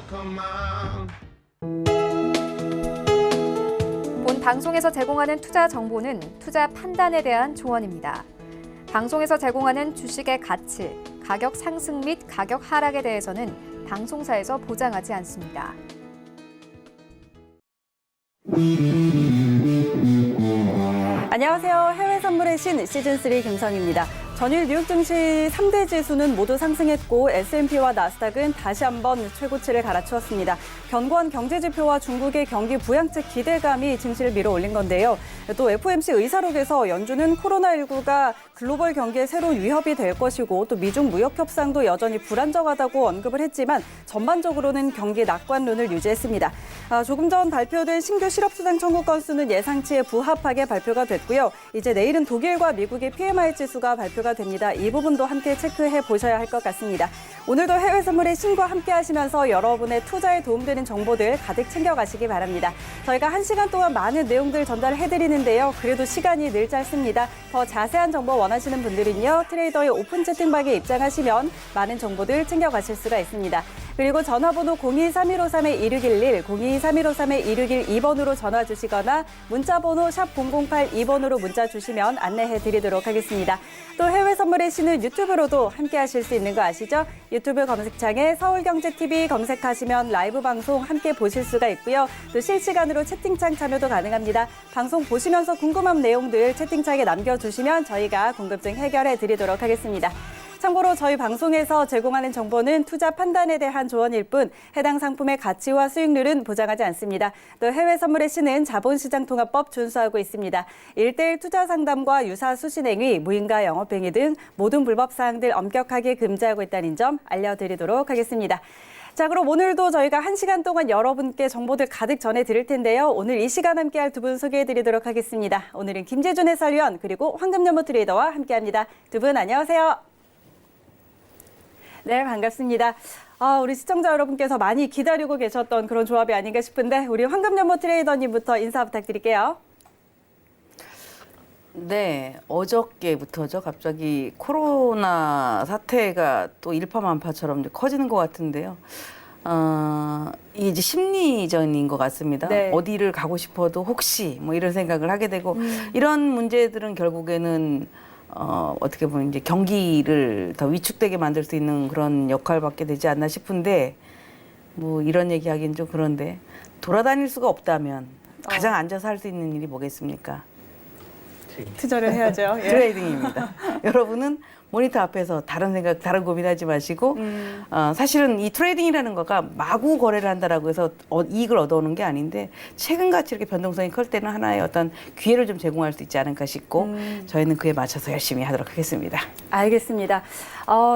본 방송에서 제공하는 투자 정보는 투자 판단에 대한 조언입니다. 방송에서 제공하는 주식의 가치, 가격 상승 및 가격 하락에 대해서는 방송사에서 보장하지 않습니다. 안녕하세요. 해외 선물의 신 시즌3 김성희입니다. 전일 뉴욕 증시 3대 지수는 모두 상승했고 S&P와 나스닥은 다시 한번 최고치를 갈아치웠습니다. 견고한 경제 지표와 중국의 경기 부양책 기대감이 증시를 밀어올린 건데요. 또 FOMC 의사록에서 연준은 코로나19가 글로벌 경기에 새로운 위협이 될 것이고 또 미중 무역 협상도 여전히 불안정하다고 언급을 했지만 전반적으로는 경기 낙관론을 유지했습니다. 조금 전 발표된 신규 실업수당 청구 건수는 예상치에 부합하게 발표가 됐고요. 이제 내일은 독일과 미국의 PMI 지수가 발표가 됩니다. 이 부분도 함께 체크해 보셔야 할 것 같습니다. 오늘도 해외 선물의 신과 함께 하시면서 여러분의 투자에 도움되는 정보들 가득 챙겨가시기 바랍니다. 저희가 1시간 동안 많은 내용들 전달해드리는데요. 그래도 시간이 늘 짧습니다. 더 자세한 정보 원하시는 분들은요. 트레이더의 오픈 채팅방에 입장하시면 많은 정보들 챙겨가실 수가 있습니다. 그리고 전화번호 023153-2611, 023153-2612번으로 전화 주시거나 문자번호 샵 0082번으로 문자 주시면 안내해 드리도록 하겠습니다. 또 해외 선물의 신을 유튜브로도 함께 하실 수 있는 거 아시죠? 유튜브 검색창에 서울경제TV 검색하시면 라이브 방송 함께 보실 수가 있고요. 또 실시간으로 채팅창 참여도 가능합니다. 방송 보시면서 궁금한 내용들 채팅창에 남겨주시면 저희가 궁금증 해결해 드리도록 하겠습니다. 참고로 저희 방송에서 제공하는 정보는 투자 판단에 대한 조언일 뿐 해당 상품의 가치와 수익률은 보장하지 않습니다. 또 해외 선물의 신은 자본시장통합법 준수하고 있습니다. 1:1 투자 상담과 유사 수신행위, 무인가 영업행위 등 모든 불법 사항들 엄격하게 금지하고 있다는 점 알려드리도록 하겠습니다. 자, 그럼 오늘도 저희가 1시간 동안 여러분께 정보들 가득 전해드릴 텐데요. 오늘 이 시간 함께할 두 분 소개해드리도록 하겠습니다. 오늘은 김재준 해설위원 그리고 황금연모 트레이더와 함께합니다. 두 분 안녕하세요. 네, 반갑습니다. 우리 시청자 여러분께서 많이 기다리고 계셨던 그런 조합이 아닌가 싶은데 우리 황금연모 트레이더님부터 인사 부탁드릴게요. 네, 어저께부터죠. 갑자기 코로나 사태가 또 일파만파처럼 이제 커지는 것 같은데요. 이게 이제 심리전인 것 같습니다. 네. 어디를 가고 싶어도 혹시 뭐 이런 생각을 하게 되고 이런 문제들은 결국에는 어떻게 보면 이제 경기를 더 위축되게 만들 수 있는 그런 역할밖에 되지 않나 싶은데 뭐 이런 얘기하기는 좀 그런데 돌아다닐 수가 없다면 가장 앉아서 할 수 있는 일이 뭐겠습니까? 투자를 해야죠. 예. 트레이딩입니다. 여러분은 모니터 앞에서 다른 생각, 다른 고민하지 마시고 사실은 이 트레이딩이라는 거가 마구 거래를 한다라고 해서 이익을 얻어오는 게 아닌데 최근같이 이렇게 변동성이 클 때는 하나의 어떤 기회를 좀 제공할 수 있지 않을까 싶고 저희는 그에 맞춰서 열심히 하도록 하겠습니다. 알겠습니다.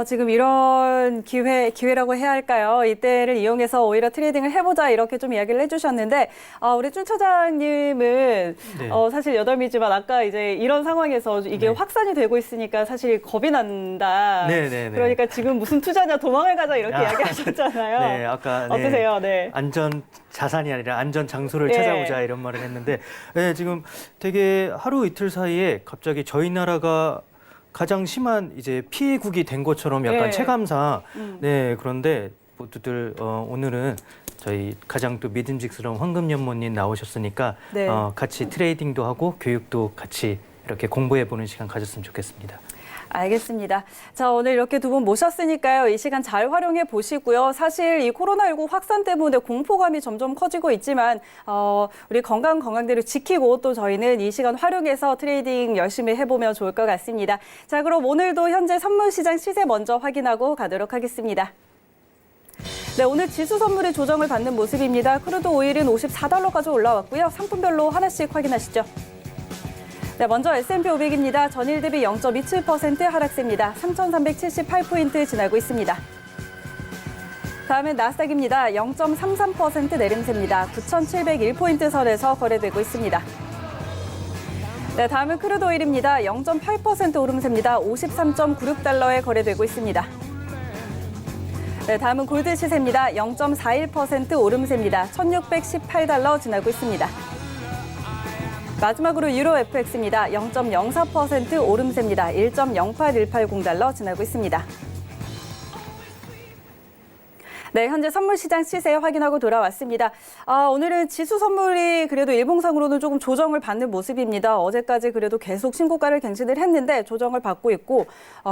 지금 이런 기회라고 해야 할까요? 이때를 이용해서 오히려 트레이딩을 해보자 이렇게 좀 이야기를 해주셨는데 우리 줄 차장님은 네. 사실 여담이지만 아까 이제 이런 상황에서 이게 네. 확산이 되고 있으니까 사실 겁이 난다. 네네네. 그러니까 지금 무슨 투자냐 도망을 가자 이렇게 아, 이야기하셨잖아요. 네, 아까 어떠세요? 네. 안전 자산이 아니라 안전 장소를 네. 찾아오자 이런 말을 했는데 네, 지금 되게 하루 이틀 사이에 갑자기 저희 나라가 가장 심한 이제 피해국이 된 것처럼 약간 네. 체감상 네 그런데 모두들 오늘은 저희 가장 또 믿음직스러운 황금연모님 나오셨으니까 네. 같이 트레이딩도 하고 교육도 같이 이렇게 공부해보는 시간 가졌으면 좋겠습니다. 알겠습니다. 자, 오늘 이렇게 두 분 모셨으니까요. 이 시간 잘 활용해 보시고요. 사실 이 코로나19 확산 때문에 공포감이 점점 커지고 있지만 우리 건강대로 지키고 또 저희는 이 시간 활용해서 트레이딩 열심히 해보면 좋을 것 같습니다. 자, 그럼 오늘도 현재 선물시장 시세 먼저 확인하고 가도록 하겠습니다. 네, 오늘 지수 선물이 조정을 받는 모습입니다. 크루드 오일은 54달러까지 올라왔고요. 상품별로 하나씩 확인하시죠. 네, 먼저 S&P 500입니다. 전일 대비 0.27% 하락세입니다. 3,378포인트 지나고 있습니다. 다음은 나스닥입니다. 0.33% 내림세입니다. 9,701포인트 선에서 거래되고 있습니다. 네, 다음은 크루드 오일입니다. 0.8% 오름세입니다. 53.96달러에 거래되고 있습니다. 네, 다음은 골드 시세입니다. 0.41% 오름세입니다. 1,618달러 지나고 있습니다. 마지막으로 유로 FX입니다. 0.04% 오름세입니다. 1.08180달러 지나고 있습니다. 네, 현재 선물시장 시세 확인하고 돌아왔습니다. 오늘은 지수 선물이 그래도 일봉상으로는 조금 조정을 받는 모습입니다. 어제까지 그래도 계속 신고가를 갱신을 했는데 조정을 받고 있고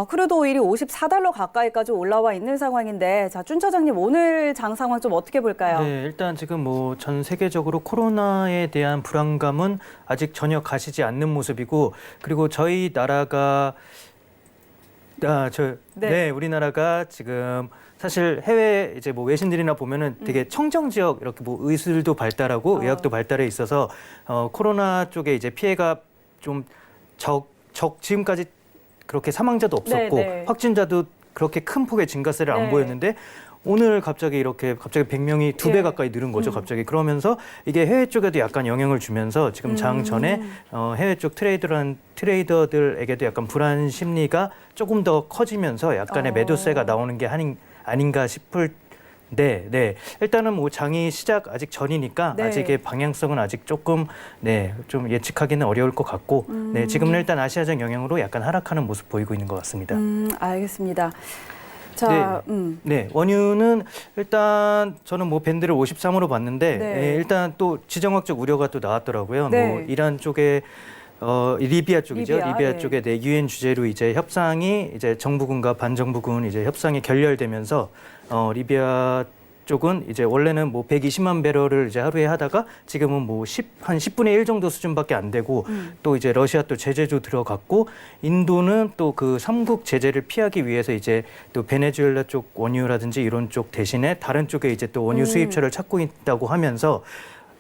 크루드 오일이 54달러 가까이까지 올라와 있는 상황인데 자, 준 차장님 오늘 장 상황 좀 어떻게 볼까요? 네, 일단 지금 뭐 전 세계적으로 코로나에 대한 불안감은 아직 전혀 가시지 않는 모습이고 그리고 저희 나라가 네. 우리나라가 지금 사실 해외 이제 뭐 외신들이나 보면은 되게 청정 지역 이렇게 뭐 의술도 발달하고 의학도 발달해 있어서 코로나 쪽에 이제 피해가 좀 지금까지 그렇게 사망자도 없었고 네. 확진자도 그렇게 큰 폭의 증가세를 안 네. 보였는데 오늘 갑자기 100명이 2배 가까이 늘은 거죠, 갑자기. 그러면서 이게 해외 쪽에도 약간 영향을 주면서 지금 장 전에 해외 쪽 트레이더들에게도 약간 불안 심리가 조금 더 커지면서 약간의 매도세가 나오는 게 아닌가 싶을 네. 일단은 뭐 장이 시작 아직 전이니까 네. 아직의 방향성은 아직 조금 좀 예측하기는 어려울 것 같고 지금은 일단 아시아적 영향으로 약간 하락하는 모습 보이고 있는 것 같습니다. 알겠습니다. 자, 네, 원유는 일단 저는 뭐 밴드를 53으로 봤는데 네. 일단 또 지정학적 우려가 또 나왔더라고요. 네. 뭐 이란 쪽에 리비아 쪽이죠. 리비아, 리비아 네. 쪽에 유엔 주재로 이제 협상이 이제 정부군과 반정부군 이제 협상이 결렬되면서 리비아 쪽은 이제 원래는 뭐 120만 배럴을 이제 하루에 하다가 지금은 뭐 한 10분의 1 정도 수준밖에 안 되고 또 이제 러시아 또 제재도 들어갔고 인도는 또 그 삼국 제재를 피하기 위해서 이제 또 베네수엘라 쪽 원유라든지 이런 쪽 대신에 다른 쪽에 이제 또 원유 수입처를 찾고 있다고 하면서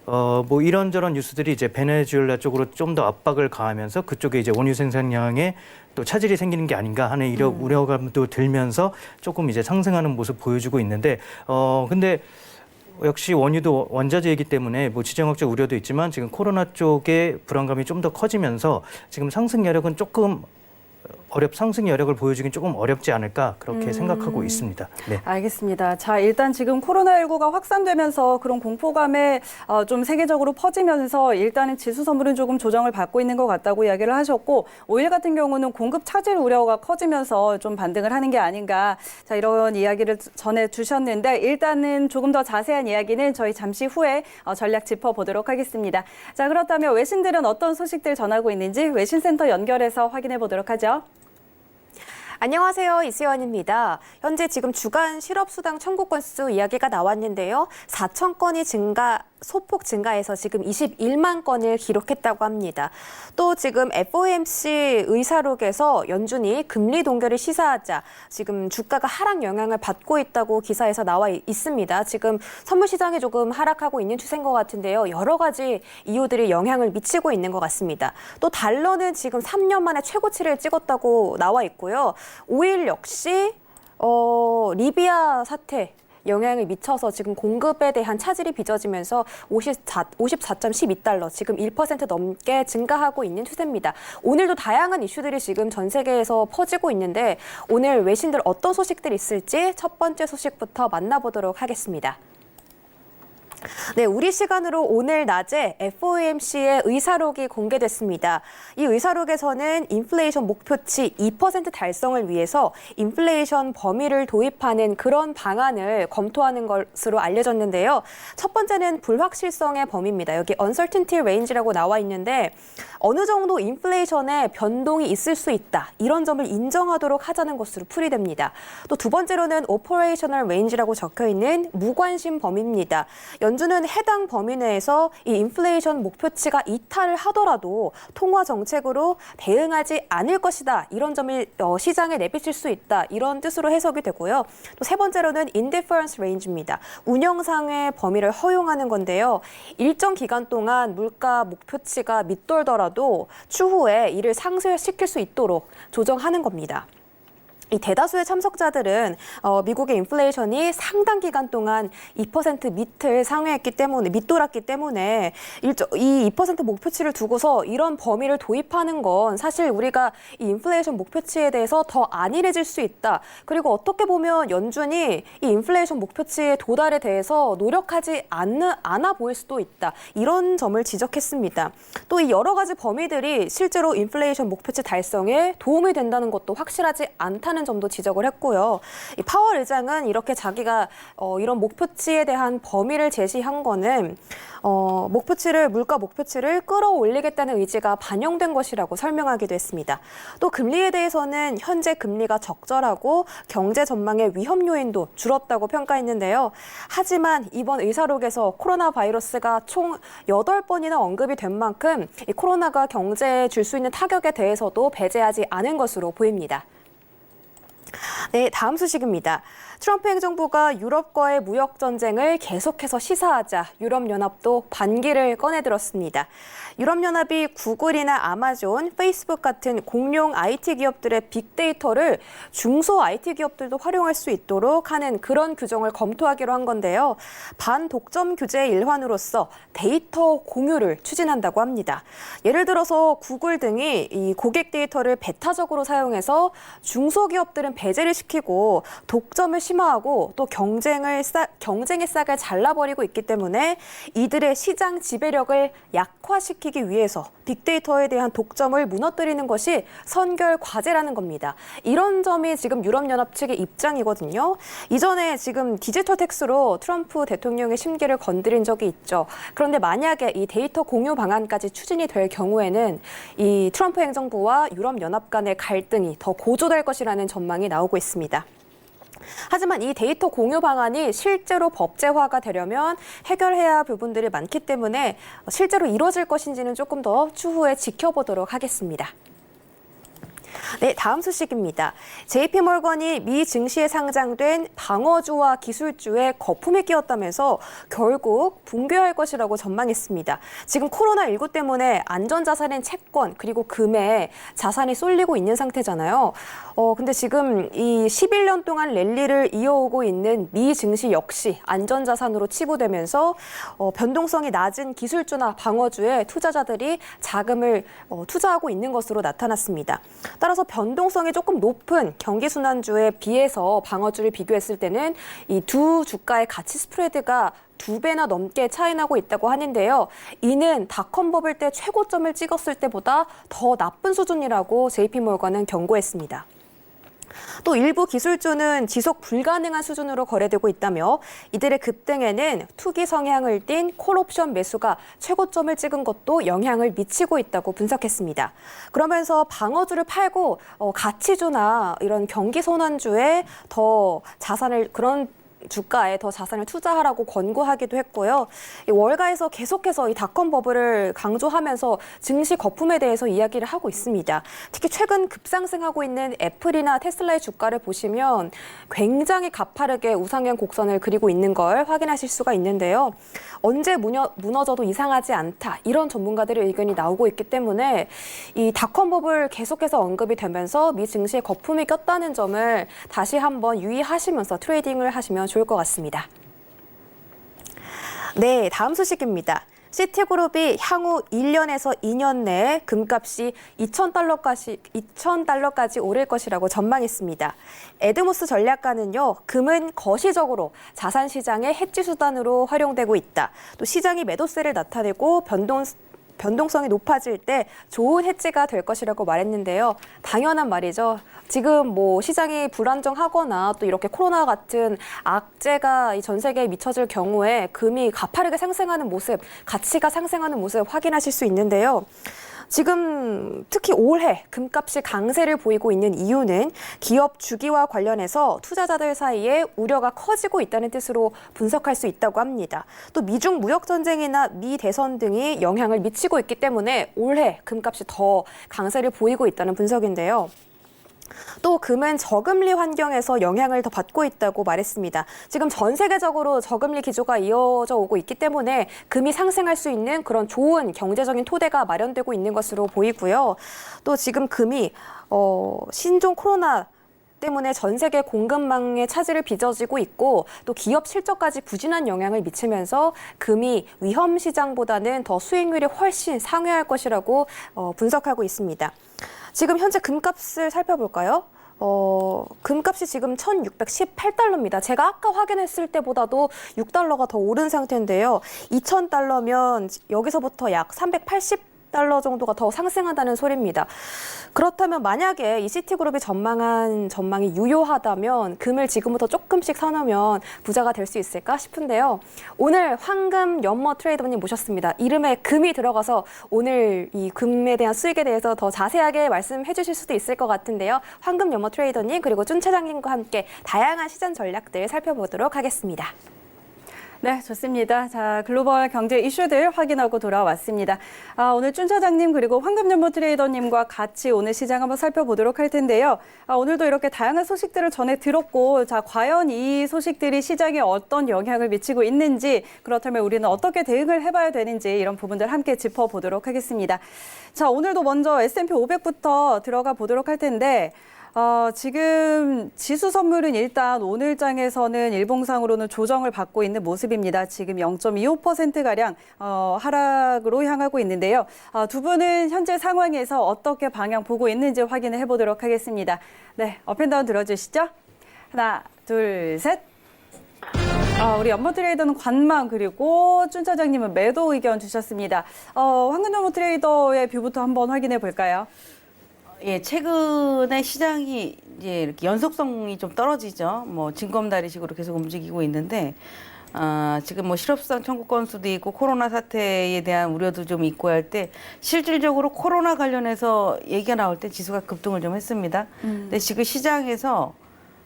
뭐 이런저런 뉴스들이 이제 베네수엘라 쪽으로 좀 더 압박을 가하면서 그쪽에 이제 원유 생산량에 또 차질이 생기는 게 아닌가 하는 우려감도 들면서 조금 이제 상승하는 모습 보여주고 있는데 근데 역시 원유도 원자재이기 때문에 뭐 지정학적 우려도 있지만 지금 코로나 쪽에 불안감이 좀 더 커지면서 지금 상승 여력은 조금 상승 여력을 보여주긴 조금 어렵지 않을까 그렇게 생각하고 있습니다. 네. 알겠습니다. 자, 일단 지금 코로나19가 확산되면서 그런 공포감에 좀 세계적으로 퍼지면서 일단은 지수 선물은 조금 조정을 받고 있는 것 같다고 이야기를 하셨고 오일 같은 경우는 공급 차질 우려가 커지면서 좀 반등을 하는 게 아닌가 자, 이런 이야기를 전해주셨는데 일단은 조금 더 자세한 이야기는 저희 잠시 후에 전략 짚어보도록 하겠습니다. 자, 그렇다면 외신들은 어떤 소식들 전하고 있는지 외신센터 연결해서 확인해 보도록 하죠. 안녕하세요. 이수연입니다. 현재 지금 주간 실업수당 청구 건수 이야기가 나왔는데요. 4천 건이 소폭 증가해서 지금 21만 건을 기록했다고 합니다. 또 지금 FOMC 의사록에서 연준이 금리 동결을 시사하자 지금 주가가 하락 영향을 받고 있다고 기사에서 나와 있습니다. 지금 선물 시장이 조금 하락하고 있는 추세인 것 같은데요. 여러 가지 이유들이 영향을 미치고 있는 것 같습니다. 또 달러는 지금 3년 만에 최고치를 찍었다고 나와 있고요. 오일 역시 리비아 사태 영향을 미쳐서 지금 공급에 대한 차질이 빚어지면서 54.12달러, 지금 1% 넘게 증가하고 있는 추세입니다. 오늘도 다양한 이슈들이 지금 전 세계에서 퍼지고 있는데 오늘 외신들 어떤 소식들이 있을지 첫 번째 소식부터 만나보도록 하겠습니다. 네, 우리 시간으로 오늘 낮에 FOMC의 의사록이 공개됐습니다. 이 의사록에서는 인플레이션 목표치 2% 달성을 위해서 인플레이션 범위를 도입하는 그런 방안을 검토하는 것으로 알려졌는데요. 첫 번째는 불확실성의 범위입니다. 여기 uncertainty range라고 나와 있는데 어느 정도 인플레이션에 변동이 있을 수 있다. 이런 점을 인정하도록 하자는 것으로 풀이됩니다. 또 두 번째로는 operational range라고 적혀 있는 무관심 범위입니다. 연준은 해당 범위 내에서 이 인플레이션 목표치가 이탈을 하더라도 통화 정책으로 대응하지 않을 것이다. 이런 점을 시장에 내비칠 수 있다. 이런 뜻으로 해석이 되고요. 또 세 번째로는 indifference range입니다. 운영상의 범위를 허용하는 건데요. 일정 기간 동안 물가 목표치가 밑돌더라도 추후에 이를 상쇄시킬 수 있도록 조정하는 겁니다. 이 대다수의 참석자들은 미국의 인플레이션이 상당 기간 동안 2% 밑을 상회했기 때문에 밑돌았기 때문에 이 2% 목표치를 두고서 이런 범위를 도입하는 건 사실 우리가 이 인플레이션 목표치에 대해서 더 안일해질 수 있다. 그리고 어떻게 보면 연준이 이 인플레이션 목표치의 도달에 대해서 노력하지 않아 보일 수도 있다. 이런 점을 지적했습니다. 또 이 여러 가지 범위들이 실제로 인플레이션 목표치 달성에 도움이 된다는 것도 확실하지 않다는 없다는 점도 지적을 했고요. 이 파월 의장은 이렇게 자기가 이런 목표치에 대한 범위를 제시한 거는 물가 목표치를 끌어올리겠다는 의지가 반영된 것이라고 설명하기도 했습니다. 또 금리에 대해서는 현재 금리가 적절하고 경제 전망의 위험 요인도 줄었다고 평가했는데요. 하지만 이번 의사록에서 코로나 바이러스가 총 8번이나 언급이 된 만큼 이 코로나가 경제에 줄 수 있는 타격에 대해서도 배제하지 않은 것으로 보입니다. 네, 다음 소식입니다. 트럼프 행정부가 유럽과의 무역 전쟁을 계속해서 시사하자 유럽연합도 반기를 꺼내들었습니다. 유럽연합이 구글이나 아마존, 페이스북 같은 공룡 IT 기업들의 빅데이터를 중소 IT 기업들도 활용할 수 있도록 하는 그런 규정을 검토하기로 한 건데요. 반독점 규제의 일환으로서 데이터 공유를 추진한다고 합니다. 예를 들어서 구글 등이 이 고객 데이터를 배타적으로 사용해서 중소기업들은 배제를 시키고 독점을 심화하고 또 경쟁의 싹을 잘라버리고 있기 때문에 이들의 시장 지배력을 약화시키기 위해서 빅데이터에 대한 독점을 무너뜨리는 것이 선결 과제라는 겁니다. 이런 점이 지금 유럽연합 측의 입장이거든요. 이전에 지금 디지털 텍스로 트럼프 대통령의 심기를 건드린 적이 있죠. 그런데 만약에 이 데이터 공유 방안까지 추진이 될 경우에는 이 트럼프 행정부와 유럽연합 간의 갈등이 더 고조될 것이라는 전망이 나오고 있습니다. 하지만 이 데이터 공유 방안이 실제로 법제화가 되려면 해결해야 할 부분들이 많기 때문에 실제로 이루어질 것인지는 조금 더 추후에 지켜보도록 하겠습니다. 네, 다음 소식입니다. JP몰건이 미 증시에 상장된 방어주와 기술주에 거품이 끼었다면서 결국 붕괴할 것이라고 전망했습니다. 지금 코로나19 때문에 안전자산인 채권 그리고 금에 자산이 쏠리고 있는 상태잖아요. 근데 지금 이 11년 동안 랠리를 이어오고 있는 미 증시 역시 안전자산으로 치부되면서 변동성이 낮은 기술주나 방어주에 투자자들이 자금을 투자하고 있는 것으로 나타났습니다. 따라서 변동성이 조금 높은 경기순환주에 비해서 방어주를 비교했을 때는 이 두 주가의 가치 스프레드가 2배나 넘게 차이나고 있다고 하는데요. 이는 닷컴 버블 때 최고점을 찍었을 때보다 더 나쁜 수준이라고 JP몰건은 경고했습니다. 또 일부 기술주는 지속 불가능한 수준으로 거래되고 있다며 이들의 급등에는 투기 성향을 띤 콜옵션 매수가 최고점을 찍은 것도 영향을 미치고 있다고 분석했습니다. 그러면서 방어주를 팔고 가치주나 이런 경기선환주에 더 자산을 주가에 더 자산을 투자하라고 권고하기도 했고요. 이 월가에서 계속해서 이 닷컴 버블을 강조하면서 증시 거품에 대해서 이야기를 하고 있습니다. 특히 최근 급상승하고 있는 애플이나 테슬라의 주가를 보시면 굉장히 가파르게 우상향 곡선을 그리고 있는 걸 확인하실 수가 있는데요. 언제 무너져도 이상하지 않다. 이런 전문가들의 의견이 나오고 있기 때문에 이 닷컴 버블 계속해서 언급이 되면서 미 증시에 거품이 꼈다는 점을 다시 한번 유의하시면서 트레이딩을 하시면 좋을 것 같습니다. 네, 다음 소식입니다. 시티그룹이 향후 1년에서 2년 내에 금값이 2,000달러까지 오를 것이라고 전망했습니다. 에드모스 전략가는요, 금은 거시적으로 자산 시장의 해지 수단으로 활용되고 있다. 또 시장이 매도세를 나타내고 변동성이 높아질 때 좋은 해지가 될 것이라고 말했는데요. 당연한 말이죠. 지금 시장이 불안정하거나 또 이렇게 코로나 같은 악재가 전 세계에 미쳐질 경우에 금이 가파르게 상승하는 모습, 가치가 상승하는 모습 확인하실 수 있는데요. 지금 특히 올해 금값이 강세를 보이고 있는 이유는 기업 주기와 관련해서 투자자들 사이에 우려가 커지고 있다는 뜻으로 분석할 수 있다고 합니다. 또 미중 무역 전쟁이나 미 대선 등이 영향을 미치고 있기 때문에 올해 금값이 더 강세를 보이고 있다는 분석인데요. 또 금은 저금리 환경에서 영향을 더 받고 있다고 말했습니다. 지금 전 세계적으로 저금리 기조가 이어져 오고 있기 때문에 금이 상승할 수 있는 그런 좋은 경제적인 토대가 마련되고 있는 것으로 보이고요. 또 지금 금이 신종 코로나 때문에 전 세계 공급망의 차질을 빚어지고 있고 또 기업 실적까지 부진한 영향을 미치면서 금이 위험 시장보다는 더 수익률이 훨씬 상회할 것이라고 분석하고 있습니다. 지금 현재 금값을 살펴볼까요? 금값이 지금 1,618달러입니다. 제가 아까 확인했을 때보다도 6달러가 더 오른 상태인데요. 2,000달러면 여기서부터 약 380 $10 정도가 더 상승한다는 소리입니다. 그렇다면 만약에 이 시티그룹이 전망한 전망이 유효하다면 금을 지금부터 조금씩 사놓으면 부자가 될 수 있을까 싶은데요. 오늘 황금 연머 트레이더님 모셨습니다. 이름에 금이 들어가서 오늘 이 금에 대한 수익에 대해서 더 자세하게 말씀해 주실 수도 있을 것 같은데요. 황금 연머 트레이더님 그리고 준 차장님과 함께 다양한 시장 전략들 살펴보도록 하겠습니다. 네, 좋습니다. 자, 글로벌 경제 이슈들 확인하고 돌아왔습니다. 오늘 준 차장님 그리고 황금연모 트레이더님과 같이 오늘 시장 한번 살펴보도록 할 텐데요. 오늘도 이렇게 다양한 소식들을 전해 들었고, 자, 과연 이 소식들이 시장에 어떤 영향을 미치고 있는지, 그렇다면 우리는 어떻게 대응을 해봐야 되는지 이런 부분들 함께 짚어보도록 하겠습니다. 자, 오늘도 먼저 S&P 500부터 들어가 보도록 할 텐데, 지금 지수 선물은 일단 오늘장에서는 일봉상으로는 조정을 받고 있는 모습입니다. 지금 0.25%가량 하락으로 향하고 있는데요. 두 분은 현재 상황에서 어떻게 방향 보고 있는지 확인을 해보도록 하겠습니다. 네, 업앤다운 들어주시죠. 하나, 둘, 셋. 우리 연모 트레이더는 관망 그리고 준 차장님은 매도 의견 주셨습니다. 황금연모 트레이더의 뷰부터 한번 확인해 볼까요? 예, 최근에 시장이 이제 이렇게 연속성이 좀 떨어지죠. 뭐 징검다리식으로 계속 움직이고 있는데, 지금 뭐 실업수당 청구 건수도 있고 코로나 사태에 대한 우려도 좀 있고 할 때 실질적으로 코로나 관련해서 얘기가 나올 때 지수가 급등을 좀 했습니다. 근데 지금 시장에서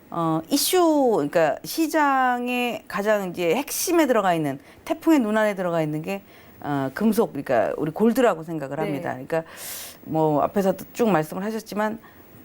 그러니까 시장의 가장 이제 핵심에 들어가 있는 태풍의 눈 안에 들어가 있는 게 금속, 그러니까 우리 골드라고 생각을 합니다. 네. 그러니까 뭐 앞에서도 쭉 말씀을 하셨지만